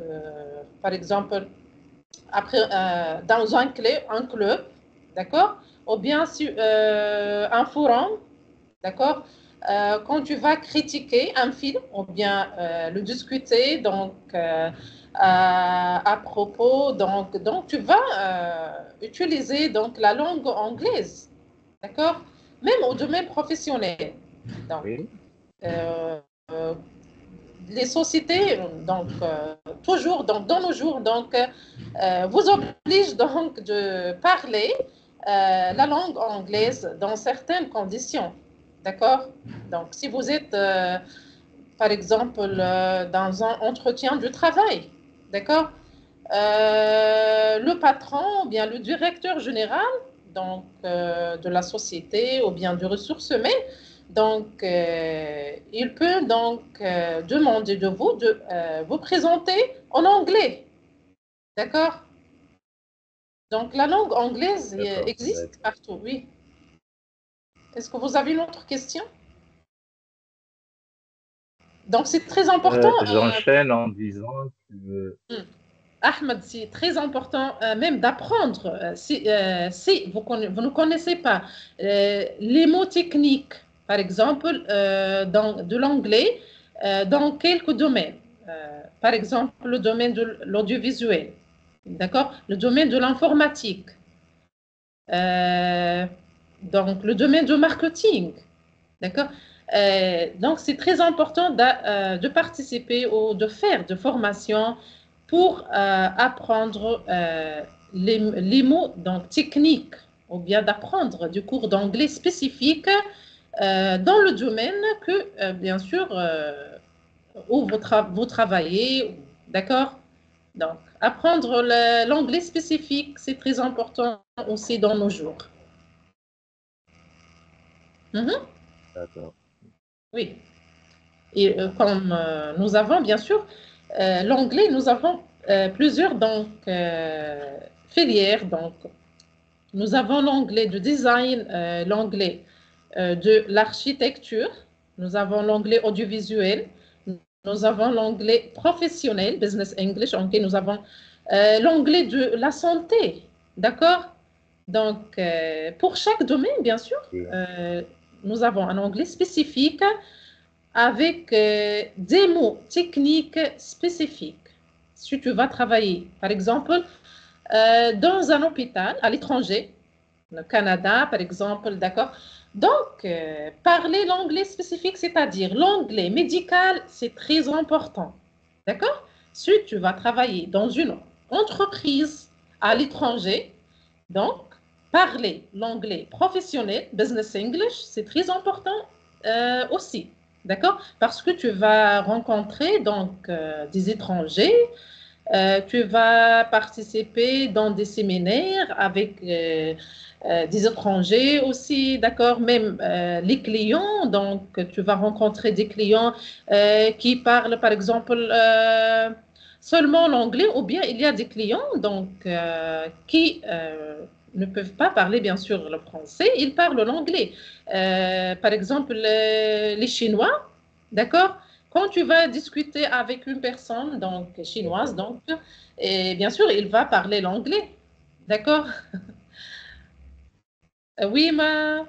par exemple, après, dans un club, d'accord? Ou bien sur un forum, d'accord? Quand tu vas critiquer un film ou bien le discuter, donc à propos, donc tu vas utiliser donc la langue anglaise, d'accord? Même au domaine professionnel. Donc, oui, euh, euh, les sociétés, donc toujours donc, dans nos jours, donc vous obligent donc de parler la langue anglaise dans certaines conditions. D'accord? Donc, si vous êtes, par exemple, dans un entretien du travail, d'accord? Le patron ou bien le directeur général donc, de la société ou bien de ressources humaines, donc, il peut donc demander de vous de vous présenter en anglais. D'accord? Donc, la langue anglaise d'accord, existe partout, oui. Est-ce que vous avez une autre question? Donc, c'est très important. j'enchaîne en disant que, Ahmed, c'est très important même d'apprendre. Si vous ne connaissez pas les mots techniques, par exemple, de l'anglais, dans quelques domaines. Par exemple, le domaine de l'audiovisuel. d'accord? Le domaine de l'informatique, donc le domaine du marketing, d'accord? Donc, c'est très important de participer ou de faire de formation pour apprendre les mots donc, techniques ou bien d'apprendre du cours d'anglais spécifique dans le domaine que, bien sûr, où vous travaillez, d'accord? Donc, apprendre l'anglais spécifique, c'est très important aussi dans nos jours. Mhm. D'accord. Oui. Et comme nous avons, bien sûr, l'anglais, nous avons plusieurs donc, filières. Donc, nous avons l'anglais de design, l'anglais de l'architecture, nous avons l'anglais audiovisuel, nous avons l'anglais professionnel, business English, okay, nous avons l'anglais de la santé, d'accord? Donc, pour chaque domaine, bien sûr, Oui. nous avons un anglais spécifique avec des mots techniques spécifiques. Si tu vas travailler, par exemple, dans un hôpital à l'étranger, le Canada, par exemple, d'accord? Donc, parler l'anglais spécifique, c'est-à-dire l'anglais médical, c'est très important, d'accord? Si tu vas travailler dans une entreprise à l'étranger, donc, parler l'anglais professionnel, business English, c'est très important aussi, d'accord? Parce que tu vas rencontrer donc des étrangers, tu vas participer dans des séminaires avec des étrangers aussi, d'accord? Même les clients, donc tu vas rencontrer des clients qui parlent par exemple seulement l'anglais ou bien il y a des clients donc qui ne peuvent pas parler bien sûr le français, ils parlent l'anglais. Par exemple, les Chinois, d'accord? Quand tu vas discuter avec une personne donc chinoise, donc, et bien sûr, il va parler l'anglais, d'accord? Oui, mais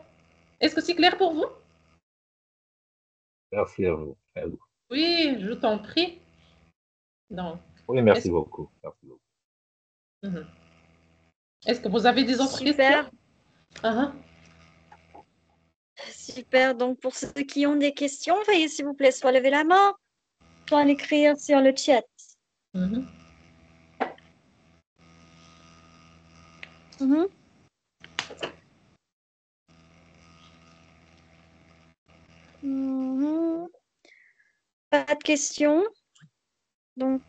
est-ce que c'est clair pour vous? Merci à vous. À vous. Oui, je t'en prie. Donc, Oui, merci est-ce beaucoup. Merci beaucoup. Mhm. Est-ce que vous avez des autres questions? Super, Ah, super. Donc, pour ceux qui ont des questions, veuillez s'il vous plaît soit lever la main, soit l'écrire sur le chat. mhm. Mhm. Mhm. Pas de questions. Donc,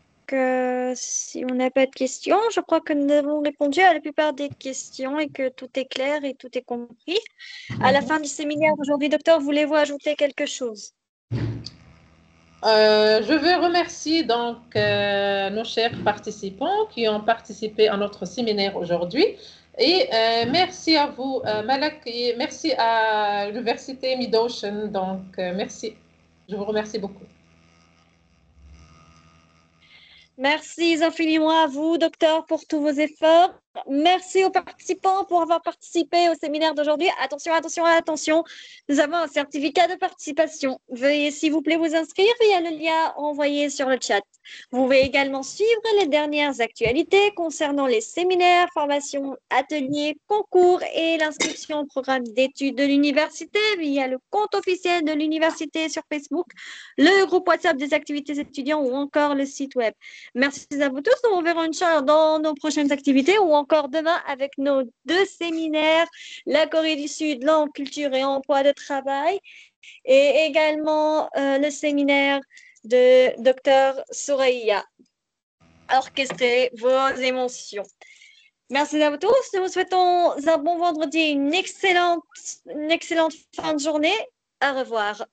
si on n'a pas de questions, je crois que nous avons répondu à la plupart des questions et que tout est clair et tout est compris. À la fin du séminaire d'aujourd'hui, docteur, voulez-vous ajouter quelque chose? Je veux remercier donc nos chers participants qui ont participé à notre séminaire aujourd'hui. Et merci à vous, Malak, et merci à l'Université Mid-Ocean. Donc, merci. Je vous remercie beaucoup. Merci infiniment à vous, docteur, pour tous vos efforts. Merci aux participants pour avoir participé au séminaire d'aujourd'hui. Attention, attention, attention. Nous avons un certificat de participation. Veuillez, s'il vous plaît, vous inscrire via le lien envoyé sur le chat. Vous pouvez également suivre les dernières actualités concernant les séminaires, formations, ateliers, concours et l'inscription au programme d'études de l'université via le compte officiel de l'université sur Facebook, le groupe WhatsApp des activités étudiants ou encore le site web. Merci à vous tous. Nous reverrons Inch'Allah dans nos prochaines activités ou encore demain avec nos deux séminaires, la Corée du Sud, langue, culture et emploi de travail, et également le séminaire de Dr Soraya, orchestrer vos émotions. Merci à vous tous. Nous vous souhaitons un bon vendredi, une excellente fin de journée. Au revoir.